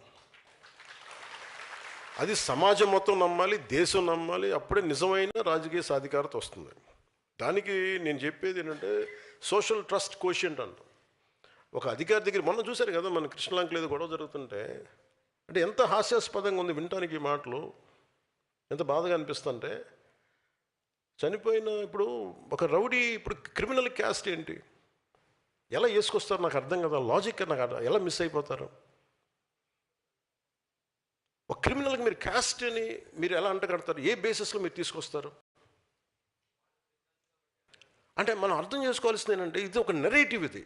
అది సమాజం మొత్తం నమ్మాలి, దేశం నమ్మాలి. అప్పుడే నిజమైన రాజకీయ సాధికారత వస్తుంది. దానికి నేను చెప్పేది ఏంటంటే సోషల్ ట్రస్ట్ కోషియంట్ అంటాం. ఒక అధికారి దగ్గర మొన్న చూశారు కదా, మన కృష్ణలంకలో ఏదో గొడవ జరుగుతుంటే, అంటే ఎంత హాస్యాస్పదంగా ఉంది వినటానికి ఈ మాటలు, ఎంత బాధగా అనిపిస్తుంటే. చనిపోయిన ఇప్పుడు ఒక రౌడీ, ఇప్పుడు క్రిమినల్ క్యాస్ట్ ఏంటి, ఎలా వేసుకొస్తారు నాకు అర్థం కదా, లాజిక్ నాకు ఎలా మిస్ అయిపోతారు. ఒక క్రిమినల్కి మీరు క్యాస్ట్ అని మీరు ఎలా అంటగడతారు, ఏ బేసిస్లో మీరు తీసుకొస్తారు? అంటే మనం అర్థం చేసుకోవాల్సింది ఏంటంటే ఇది ఒక నెరేటివ్. ఇది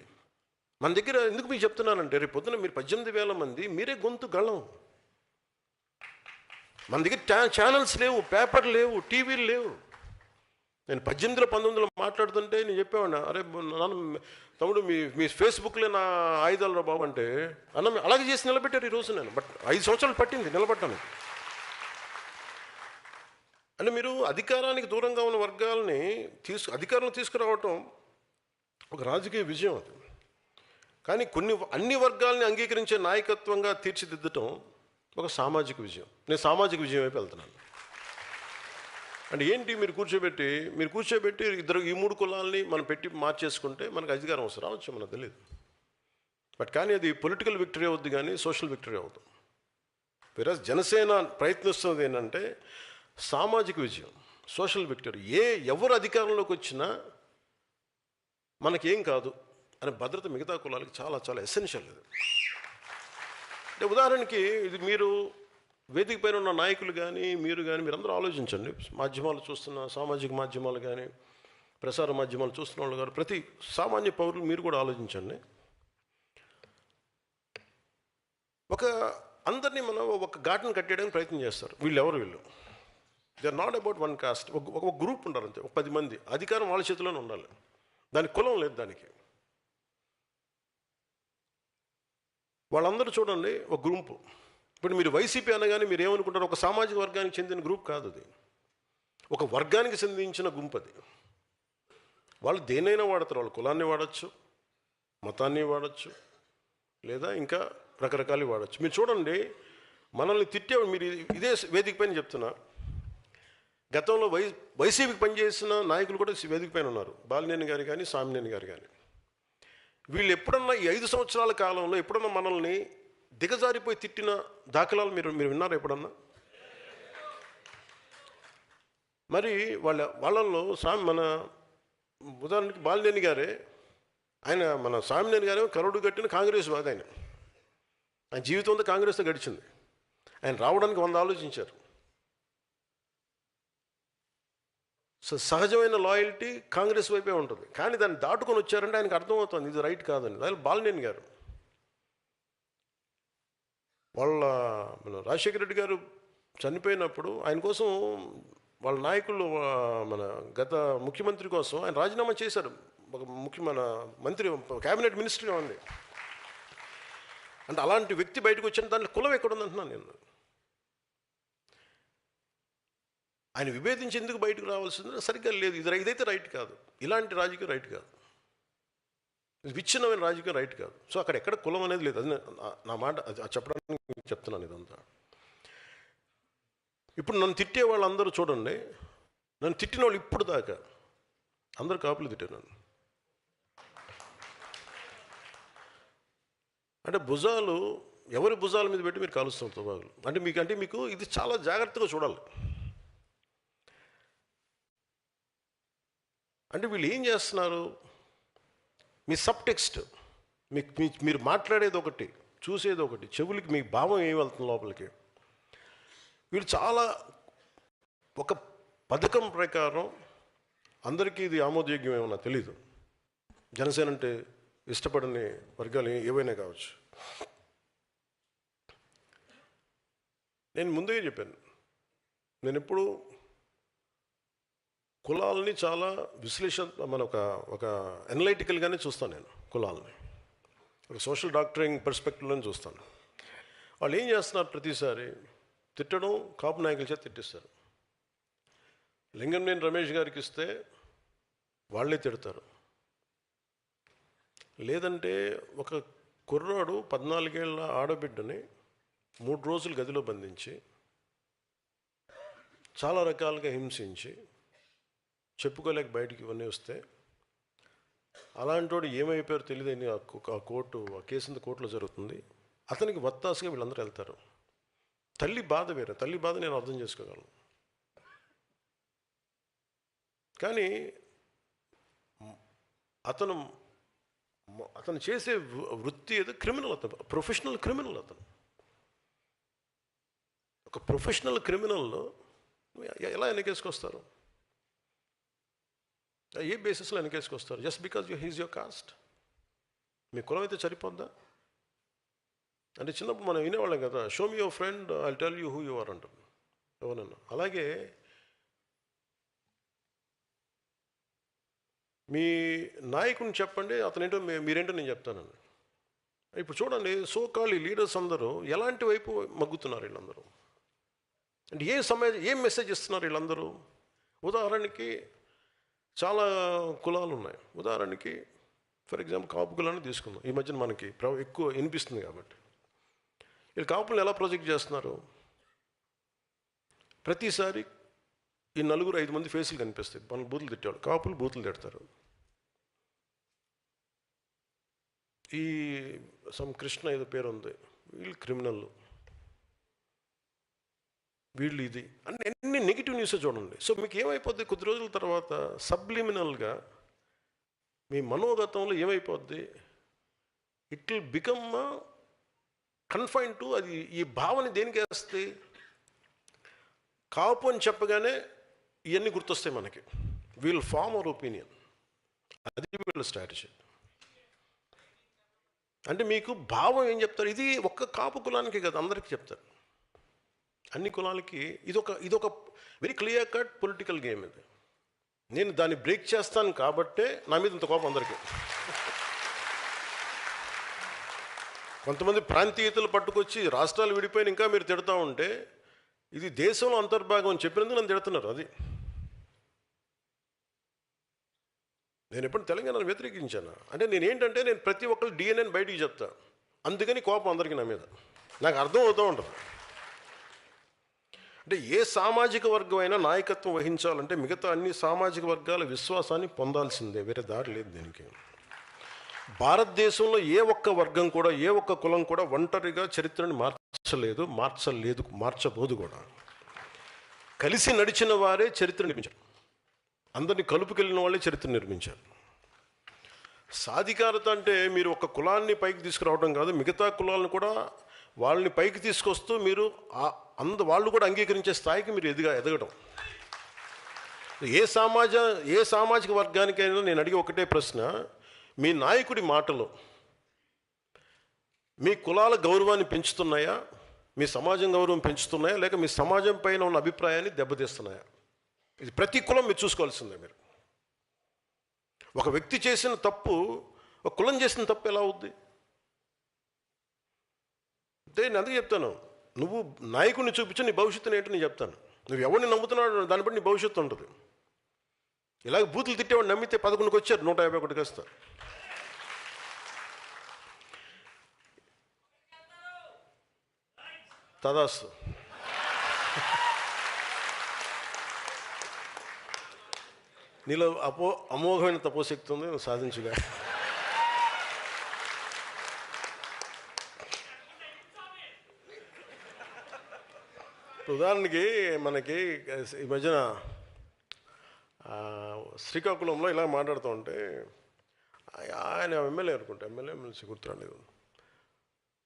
మన దగ్గర ఎందుకు మీకు చెప్తున్నానంటే, రేపు పొద్దున మీరు 18,000 మంది మీరే గొంతు గళం. మన దగ్గర ఛానల్స్ లేవు, పేపర్ లేవు, టీవీలు లేవు. నేను 18లో 19లో మాట్లాడుతుంటే నేను చెప్పేవాడిని, అరే నాన్న తమ్ముడు మీ ఫేస్బుక్లో నా ఆయుధాలు రా బాబు అంటే, అన్న అలాగే చేసి నిలబెట్టారు ఈరోజు. నేను బట్ 5 సంవత్సరాలు పట్టింది నిలబడ్డానికి. అంటే మీరు అధికారానికి దూరంగా ఉన్న వర్గాలని అధికారంలో తీసుకురావటం ఒక రాజకీయ విజయం అది. కానీ అన్ని వర్గాలని అంగీకరించే నాయకత్వంగా తీర్చిదిద్దటం ఒక సామాజిక విజయం. నేను సామాజిక విజయం వైపు వెళ్తున్నాను. అంటే ఏంటి, మీరు కూర్చోబెట్టి ఈ 3 కులాలని మనం పెట్టి మార్చేసుకుంటే మనకు అధికారం వస్తుంది, రావచ్చు, మనకు తెలియదు. బట్ కానీ అది పొలిటికల్ విక్టరీ అవుద్ది కానీ సోషల్ విక్టరీ అవుతుంది. వేరే జనసేన ప్రయత్నిస్తున్నది ఏంటంటే సామాజిక విజయం, సోషల్ విక్టరీ. ఎవరు అధికారంలోకి వచ్చినా మనకేం కాదు అనే భద్రత మిగతా కులాలకి చాలా చాలా ఎసెన్షియల్. ఇది అంటే ఉదాహరణకి, ఇది మీరు వేదిక పైన ఉన్న నాయకులు కానీ మీరందరూ ఆలోచించండి. మాధ్యమాలు చూస్తున్న, సామాజిక మాధ్యమాలు కానీ ప్రసార మాధ్యమాలు చూస్తున్న వాళ్ళు కానీ ప్రతి సామాన్య పౌరులు మీరు కూడా ఆలోచించండి. అందరినీ మనం ఒక ఘాటును కట్టేయడానికి ప్రయత్నం చేస్తారు. వీళ్ళు they are not about one caste. ఒక గ్రూప్ ఉండాలి అంతే, ఒక 10 మంది. అధికారం వాళ్ళ చేతిలోనే ఉండాలి, దానికి కులం లేదు. దానికి వాళ్ళందరూ చూడండి ఒక గ్రూపు. ఇప్పుడు మీరు వైసీపీ అనగానే మీరు ఏమనుకుంటారు, ఒక సామాజిక వర్గానికి చెందిన గ్రూప్ కాదు అది, ఒక వర్గానికి చెందించిన గుంపు అది. వాళ్ళు దేనైనా వాడతారు, వాళ్ళ కులాన్ని వాడచ్చు, మతాన్ని వాడచ్చు, లేదా ఇంకా రకరకాలు వాడచ్చు. మీరు చూడండి, మనల్ని తిట్టేవాడు, మీరు ఇదే వేదిక పైన చెప్తున్నా, గతంలో వైసీపీకి పనిచేసిన నాయకులు కూడా వేదిక పైన ఉన్నారు. బాలినేని గారు కానీ, సామినేని గారు కానీ. వీళ్ళు ఎప్పుడన్నా ఈ 5 సంవత్సరాల కాలంలో ఎప్పుడన్నా మనల్ని దిగజారిపోయి తిట్టిన దాఖలాలు మీరు విన్నారా ఎప్పుడన్నా? మరి వాళ్ళల్లో మన ఉదాహరణకి బాలినేని గారే, ఆయన మన సామినేని గారే కరుడు కట్టిన కాంగ్రెస్ వాది. ఆయన జీవితంతో కాంగ్రెస్తో గడిచింది. ఆయన రావడానికి 100 ఆలోచించారు. సో సహజమైన లాయల్టీ కాంగ్రెస్ వైపే ఉంటుంది. కానీ దాన్ని దాటుకొని వచ్చారంటే ఆయనకు అర్థమవుతుంది ఇది రైట్ కాదని. అదే బాలినేని గారు, మన రాజశేఖర రెడ్డి గారు చనిపోయినప్పుడు ఆయన కోసం వాళ్ళ నాయకులు, మన గత ముఖ్యమంత్రి కోసం ఆయన రాజీనామా చేశారు. మన మంత్రి, క్యాబినెట్ మినిస్టర్గా ఉంది. అంటే అలాంటి వ్యక్తి బయటకు వచ్చిన దాంట్లో కులం ఎక్కడుందంటున్నాను నేను. ఆయన విభేదించి ఎందుకు బయటకు రావాల్సింది సరిగ్గా లేదు. ఇదైతే రైట్ కాదు, ఇలాంటి రాజకీయం రైట్ కాదు, విచ్ఛిన్నమైన రాజకీయం రైట్ కాదు. సో అక్కడ ఎక్కడ కులం అనేది లేదు. అది నా మాట చెప్పడానికి చెప్తున్నాను ఇదంతా. ఇప్పుడు నన్ను తిట్టే వాళ్ళందరూ చూడండి, నన్ను తిట్టిన వాళ్ళు ఇప్పుడు దాకా అందరు కాపులు తిట్టారు నన్ను. అంటే భుజాలు ఎవరి భుజాల మీద పెట్టి మీరు కాలుస్తున్నారు తుపాకులు. అంటే మీకు ఇది చాలా జాగ్రత్తగా చూడాలి. అంటే వీళ్ళు ఏం చేస్తున్నారు, మీ సబ్ టెక్స్ట్, మీరు మాట్లాడేది ఒకటి, చూసేది ఒకటి, చెవులకి మీ భావం ఏమి వెళ్తుంది లోపలికి. వీళ్ళు చాలా ఒక పథకం ప్రకారం అందరికీ ఇది ఆమోదయోగ్యం ఏమన్నా తెలీదు. జనసేన అంటే ఇష్టపడని వర్గాలు ఏవైనా కావచ్చు. నేను ముందే చెప్పాను, నేను ఎప్పుడు కులాలని చాలా ఒక ఎనలైటికల్గానే చూస్తాను. నేను కులాలని ఒక సోషల్ డాక్టరింగ్ పర్స్పెక్టివ్లోనే చూస్తాను. వాళ్ళు ఏం చేస్తున్నారు, ప్రతిసారి తిట్టడం, కాపు నాయకుల చేత తిట్టిస్తారు. లింగంనేని రమేష్ గారికి ఇస్తే వాళ్ళే తిడతారు. లేదంటే ఒక కుర్రాడు 14 ఏళ్ళ ఆడబిడ్డని 3 రోజులు గదిలో బంధించి చాలా రకాలుగా హింసించి చెప్పుకోలేక బయటికి ఇవన్నీ వస్తే అలాంటి వాడు ఏమైపోయారో తెలియదని ఆ కేసు కోర్టులో జరుగుతుంది. అతనికి వత్తాసుగా వీళ్ళందరూ వెళ్తారు. తల్లి బాధ వేరే, తల్లి బాధ నేను అర్థం చేసుకోగలను. కానీ అతను చేసే వృత్తి ఏదో క్రిమినల్, అతను ప్రొఫెషనల్ క్రిమినల్. అతను ఒక ప్రొఫెషనల్ క్రిమినల్లో ఎలా వెనకేసుకొస్తారు, ఏ బేసిస్లో వెనకేసుకొస్తారు? Just because he's your caste. మీ కులం అయితే సరిపోద్దా? అంటే చిన్నప్పుడు మనం వినేవాళ్ళం కదా, show me your friend, I tell you who you are అంటారు ఎవరన్నా. అలాగే మీ నాయకుడిని చెప్పండి, అతనేంటో మీరేంటో నేను చెప్తానని. ఇప్పుడు చూడండి, సోకాల్ లీడర్స్ అందరూ ఎలాంటి వైపు మగ్గుతున్నారు వీళ్ళందరూ. అంటే ఏం మెసేజ్ ఇస్తున్నారు వీళ్ళందరూ? ఉదాహరణకి చాలా కులాలు ఉన్నాయి. ఉదాహరణకి ఫర్ ఎగ్జాంపుల్ కాపు కులాన్ని తీసుకుందాం. ఈ మధ్యన మనకి ఎక్కువ వినిపిస్తుంది కాబట్టి. వీళ్ళు కాపులను ఎలా ప్రొజెక్ట్ చేస్తున్నారు? ప్రతిసారి ఈ 4-5 మంది ఫేసులు కనిపిస్తాయి. మన బూతులు తిట్టేవాళ్ళు, కాపులు బూతులు తిడతారు. ఈ కృష్ణ ఏదో పేరు ఉంది, వీళ్ళు క్రిమినల్, వీళ్ళు ఇది అన్ని నెగిటివ్ న్యూస్ చూడండి. సో మీకు ఏమైపోద్ది, కొద్ది రోజుల తర్వాత సబ్లిమినల్గా మీ మనోగతంలో ఏమైపోద్ది, it will become confine to, అది ఈ భావన దేనికి వేస్తే, కాపు అని చెప్పగానే ఇవన్నీ గుర్తొస్తాయి మనకి. వీల్ ఫార్మ్ అవర్ ఒపీనియన్, అది వీళ్ళ స్ట్రాటజీ. అంటే మీకు భావం ఏం చెప్తారు? ఇది ఒక్క కాపు కులానికి కదా, అందరికీ చెప్తారు, అన్ని కులాలకి. ఇదొక very clear cut political game ఇది. నేను దాన్ని బ్రేక్ చేస్తాను కాబట్టే నా మీద ఇంత కోపం అందరికీ. కొంతమంది ప్రాంతీయతలు పట్టుకొచ్చి రాష్ట్రాలు విడిపోయిన ఇంకా మీరు తిడతా ఉంటే, ఇది దేశంలో అంతర్భాగం అని చెప్పినందుకు నన్ను తిడుతున్నారు. అది నేను ఎప్పుడు తెలంగాణను వ్యతిరేకించాను అంటే నేను ప్రతి ఒక్కరు డిఎన్ఏని బయటికి చెప్తా. అందుకని కోపం అందరికీ నా మీద. నాకు అర్థం అవుతూ ఉంటుంది. అంటే ఏ సామాజిక వర్గం అయినా నాయకత్వం వహించాలంటే మిగతా అన్ని సామాజిక వర్గాల విశ్వాసాన్ని పొందాల్సిందే, వేరే దారి లేదు దీనికి. భారతదేశంలో ఏ ఒక్క వర్గం కూడా, ఏ ఒక్క కులం కూడా ఒంటరిగా చరిత్రను మార్చబోదు కూడా. కలిసి నడిచిన వారే చరిత్ర నిర్మించారు. అందరినీ కలుపుకెళ్ళిన వాళ్ళే చరిత్ర నిర్మించారు. సాధికారత అంటే మీరు ఒక కులాన్ని పైకి తీసుకురావడం కాదు, మిగతా కులాలను కూడా వాళ్ళని పైకి తీసుకొస్తూ మీరు వాళ్ళు కూడా అంగీకరించే స్థాయికి మీరు ఎదగడం. ఏ సామాజిక వర్గానికైనా నేను అడిగే ఒకటే ప్రశ్న, మీ నాయకుడి మాటలు మీ కులాల గౌరవాన్ని పెంచుతున్నాయా, మీ సమాజం గౌరవం పెంచుతున్నాయా, లేక మీ సమాజం పైన ఉన్న అభిప్రాయాన్ని దెబ్బతీస్తున్నాయా? ఇది ప్రతి కులం మీరు చూసుకోవాల్సిందే. మీరు ఒక వ్యక్తి చేసిన తప్పు, ఒక కులం చేసిన తప్పు ఎలా అవుద్ది? అంటే నేను అందుకే చెప్తాను, నువ్వు నాయకుడిని చూపించు, నీ భవిష్యత్తుని ఏంటో నేను చెప్తాను. నువ్వు ఎవరిని నమ్ముతున్నావు దాన్ని బట్టి నీ భవిష్యత్తు ఉంటుంది. ఇలాగ బూతులు తిట్టేవాడు నమ్మితే 11కి వచ్చారు, 151కి వస్తారు. తదాస్తు. నీలో అమోఘమైన తపోశక్తి ఉంది, నువ్వు సాధించుగా. ఉదాహరణకి మనకి ఈ మధ్యన శ్రీకాకుళంలో ఇలా మాట్లాడుతూ ఉంటే, ఆయన ఎమ్మెల్యే అనుకుంటా, ఎమ్మెల్సీ గుర్తురాలేదు,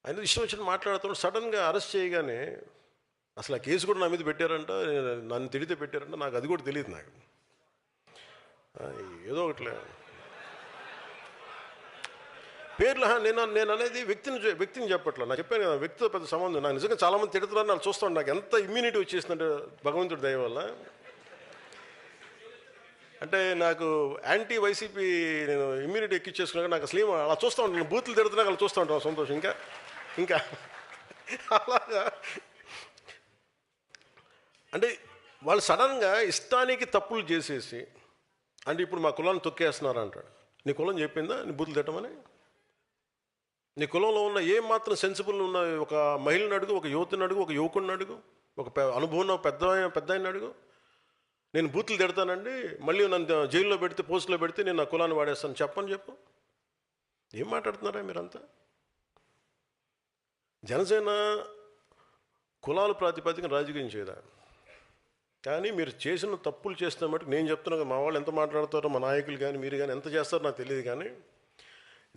ఆయన ఇష్టం వచ్చిన మాట్లాడుతుంటే సడన్గా అరెస్ట్ చేయగానే అసలు ఆ కేసు కూడా నా మీద పెట్టారంట, నన్ను తిడితే పెట్టారంట, నాకు అది కూడా తెలియదు. నాకు ఏదో ఒకట్లే పేర్లు. నేను అనేది వ్యక్తిని చెప్పట్లా, నాకు చెప్పాను కదా, వ్యక్తితో పెద్ద సంబంధం. నాకు నిజంగా చాలామంది తిడుతున్నారు, నాకు చూస్తాను, నాకు ఎంత ఇమ్యూనిటీ వచ్చేసిందంటే భగవంతుడి దయ వల్ల. అంటే నాకు యాంటీ వైసీపీ నేను ఇమ్యూనిటీ ఎక్కించేసుకున్నాక నాకు అసలు అలా చూస్తూ ఉంటాను, బూతులు తిడుతున్నాక అలా చూస్తూ ఉంటాను, సంతోషం. ఇంకా అలాగా అంటే వాళ్ళు సడన్గా ఇష్టానికి తప్పులు చేసేసి, అంటే ఇప్పుడు మా కులాన్ని తొక్కేస్తున్నారు అంటాడు. నీ కులం చెప్పిందా నీ బూతులు తిట్టమని? నీ కులంలో ఉన్న ఏం మాత్రం సెన్సిబుల్ ఉన్న ఒక మహిళను అడుగు, ఒక యువతిని అడుగు, ఒక యువకుడిని అడుగు, ఒక అనుభవం పెద్ద ఆయన అడుగు. నేను బూతులు తిడతానండి, మళ్ళీ నన్ను జైల్లో పెడితే, పోస్టులో పెడితే నేను నా కులాన్ని వాడేస్తాను చెప్పు. ఏం మాట్లాడుతున్నారా మీరంతా? జనసేన కులాల ప్రాతిపదికన రాజకీయం చేయదా? కానీ మీరు చేసిన తప్పులు చేస్తున్న మటుకు నేను చెప్తున్నాను, మా వాళ్ళు ఎంత మాట్లాడతారో, మా నాయకులు కానీ మీరు కానీ ఎంత చేస్తారో నాకు తెలియదు. కానీ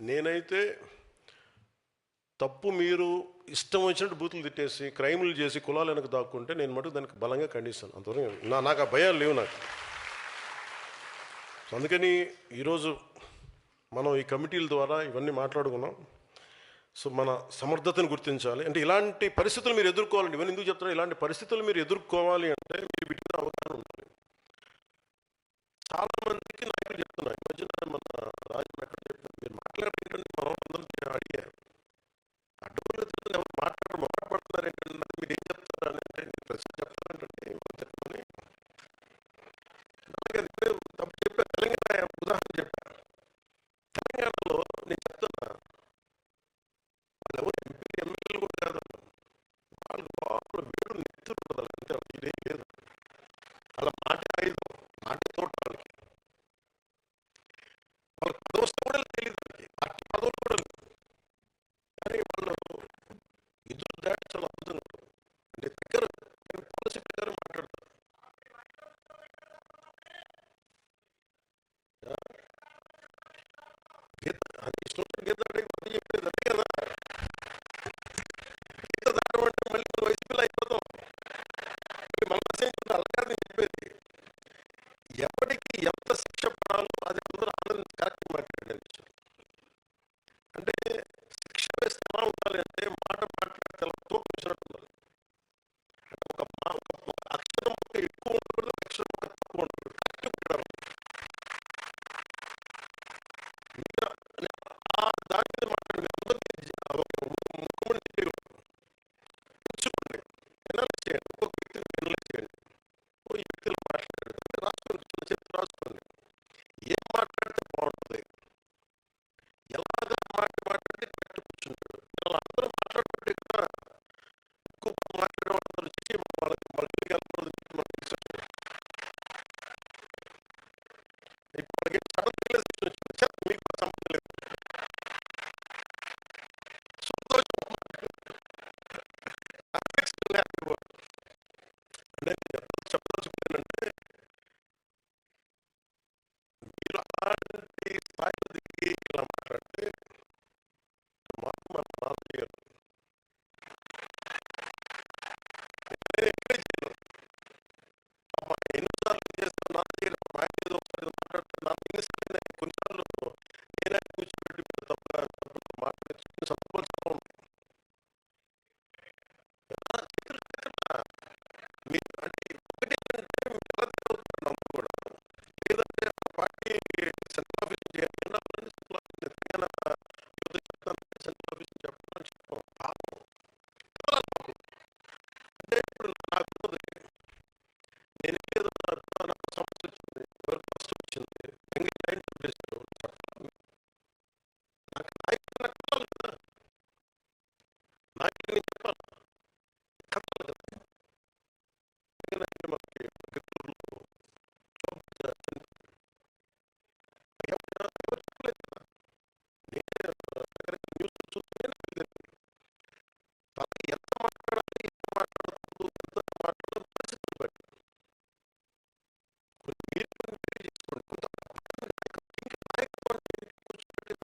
నేనైతే తప్పు మీరు ఇష్టం వచ్చినట్టు బూతులు తిట్టేసి క్రైములు చేసి కులాలు వెనక దాక్కుంటే నేను మటుకు దానికి బలంగా ఖండిస్తాను. అంతవరకు నాకు ఆ భయాలు లేవు నాకు. అందుకని ఈరోజు మనం ఈ కమిటీల ద్వారా ఇవన్నీ మాట్లాడుకున్నాం. సో మన సమర్థతను గుర్తించాలి. అంటే ఇలాంటి పరిస్థితులు మీరు ఎదుర్కోవాలండి. ఇవన్నీ ఎందుకు చెప్తున్నా, ఇలాంటి పరిస్థితులు మీరు ఎదుర్కోవాలి అంటే మీరు వీటికి అవగాహన ఉంటుంది. చాలామందికి నాయకులు చెప్తున్నారు, ఈ మధ్యన మన రాజు చెప్పిన మీరు మాట్లాడుతుంటే మనం అందరం అడిగారు, అడ్డుపడుతుంది ఎవరు మాట్లాడుతున్నారు ఏంటంటే మీరు ఏం చెప్తారు అని అంటే ప్రశ్న చెప్తారంటే చెప్తాను. తప్పు చెప్పారు, తెలంగాణ ఉదాహరణ చెప్పారు. తెలంగాణలో నేను చెప్తున్నా, ఎవరు ఎంపీ ఎమ్మెల్యేలు కూడా కాదు, వాళ్ళు వేరు నెత్తురు ఇదేం లేదు. మనకి న్యూస్ చూస్తే ఎంత మాట్లాడాలి, ఎంత మాట్లాడకూడదు, ఎంత మాట్లాడడం పరిస్థితులు బట్టి మీరు చేసుకోండి. కొంత నాయకత్వం కూర్చోబెట్టి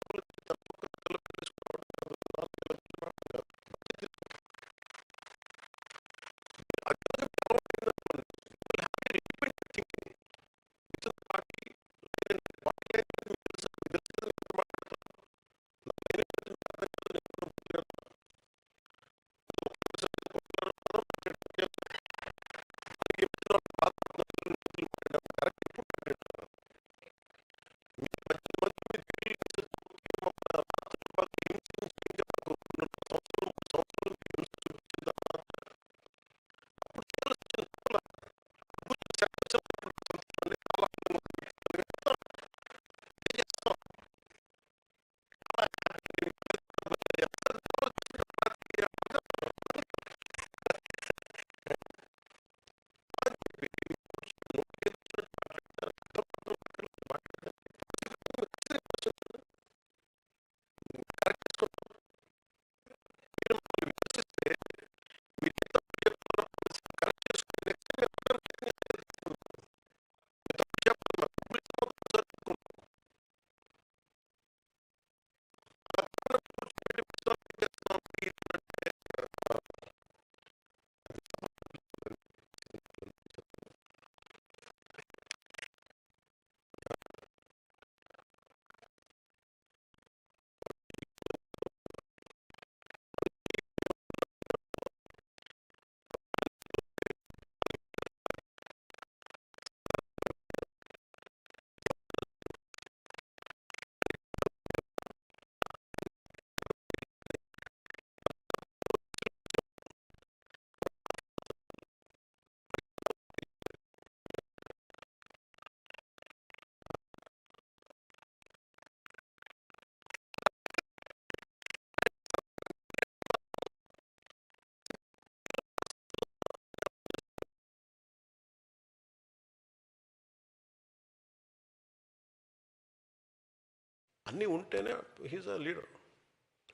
అన్నీ ఉంటేనే హీజ్ అ లీడర్.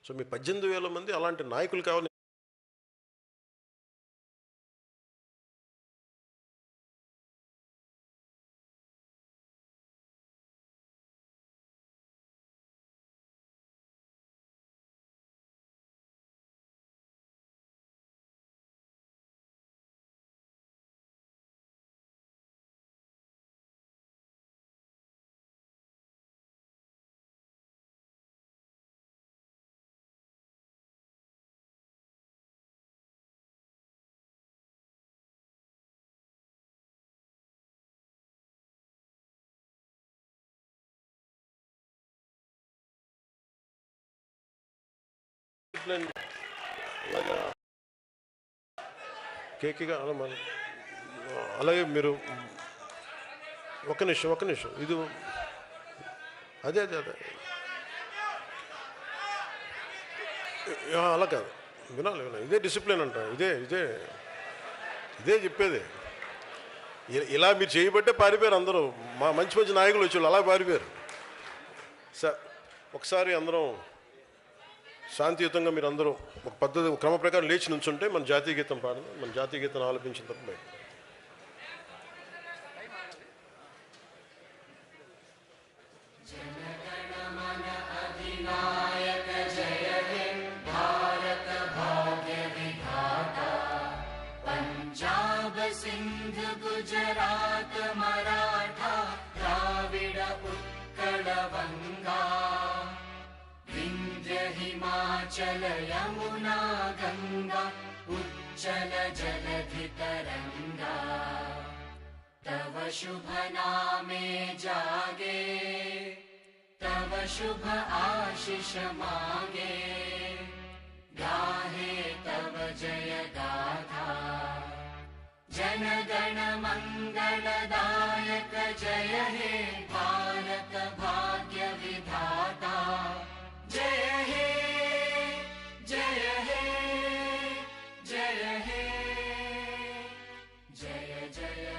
సో మీ 18,000 మంది అలాంటి నాయకులు కావాలి. అలాగా కేకీగా అలాగే మీరు ఒక నిమిషం ఇది అదే అలా కాదు, వినాలి ఇదే డిసిప్లిన్ అంట. ఇదే చెప్పేది. ఇలా మీరు చేయబట్టే పారిపోయారు అందరూ. మంచి మంచి నాయకులు వచ్చేవాళ్ళు అలా పారిపోయారు. సార్ ఒకసారి అందరం శాంతియుతంగా మీరు అందరూ ఒక పద్ధతి క్రమ ప్రకారం లేచి నుంచుంటే మన జాతీయ గీతం పాడదు. మన జాతీయ గీతం ఆలపించిన తప్ప బయట सिंध गुजरात मराठा द्राविड उत्कल बंगा विंध्य हिमाचल यमुना गंगा उच्चल जलधि तरंगा तव शुभ नामे जागे तव शुभ आशीष मांगे गाहे तव जय गाथा जनगण मंगलदायक जय हे भारत भाग्य विधाता जय हे जय हे जय हे जय जय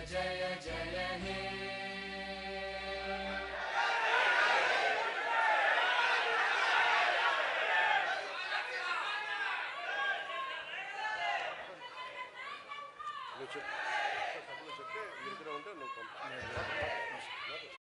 నువ్వు చెప్పు సభలో చెప్తే మీరు ఇక్కడ ఉంటే నువ్వు పంపి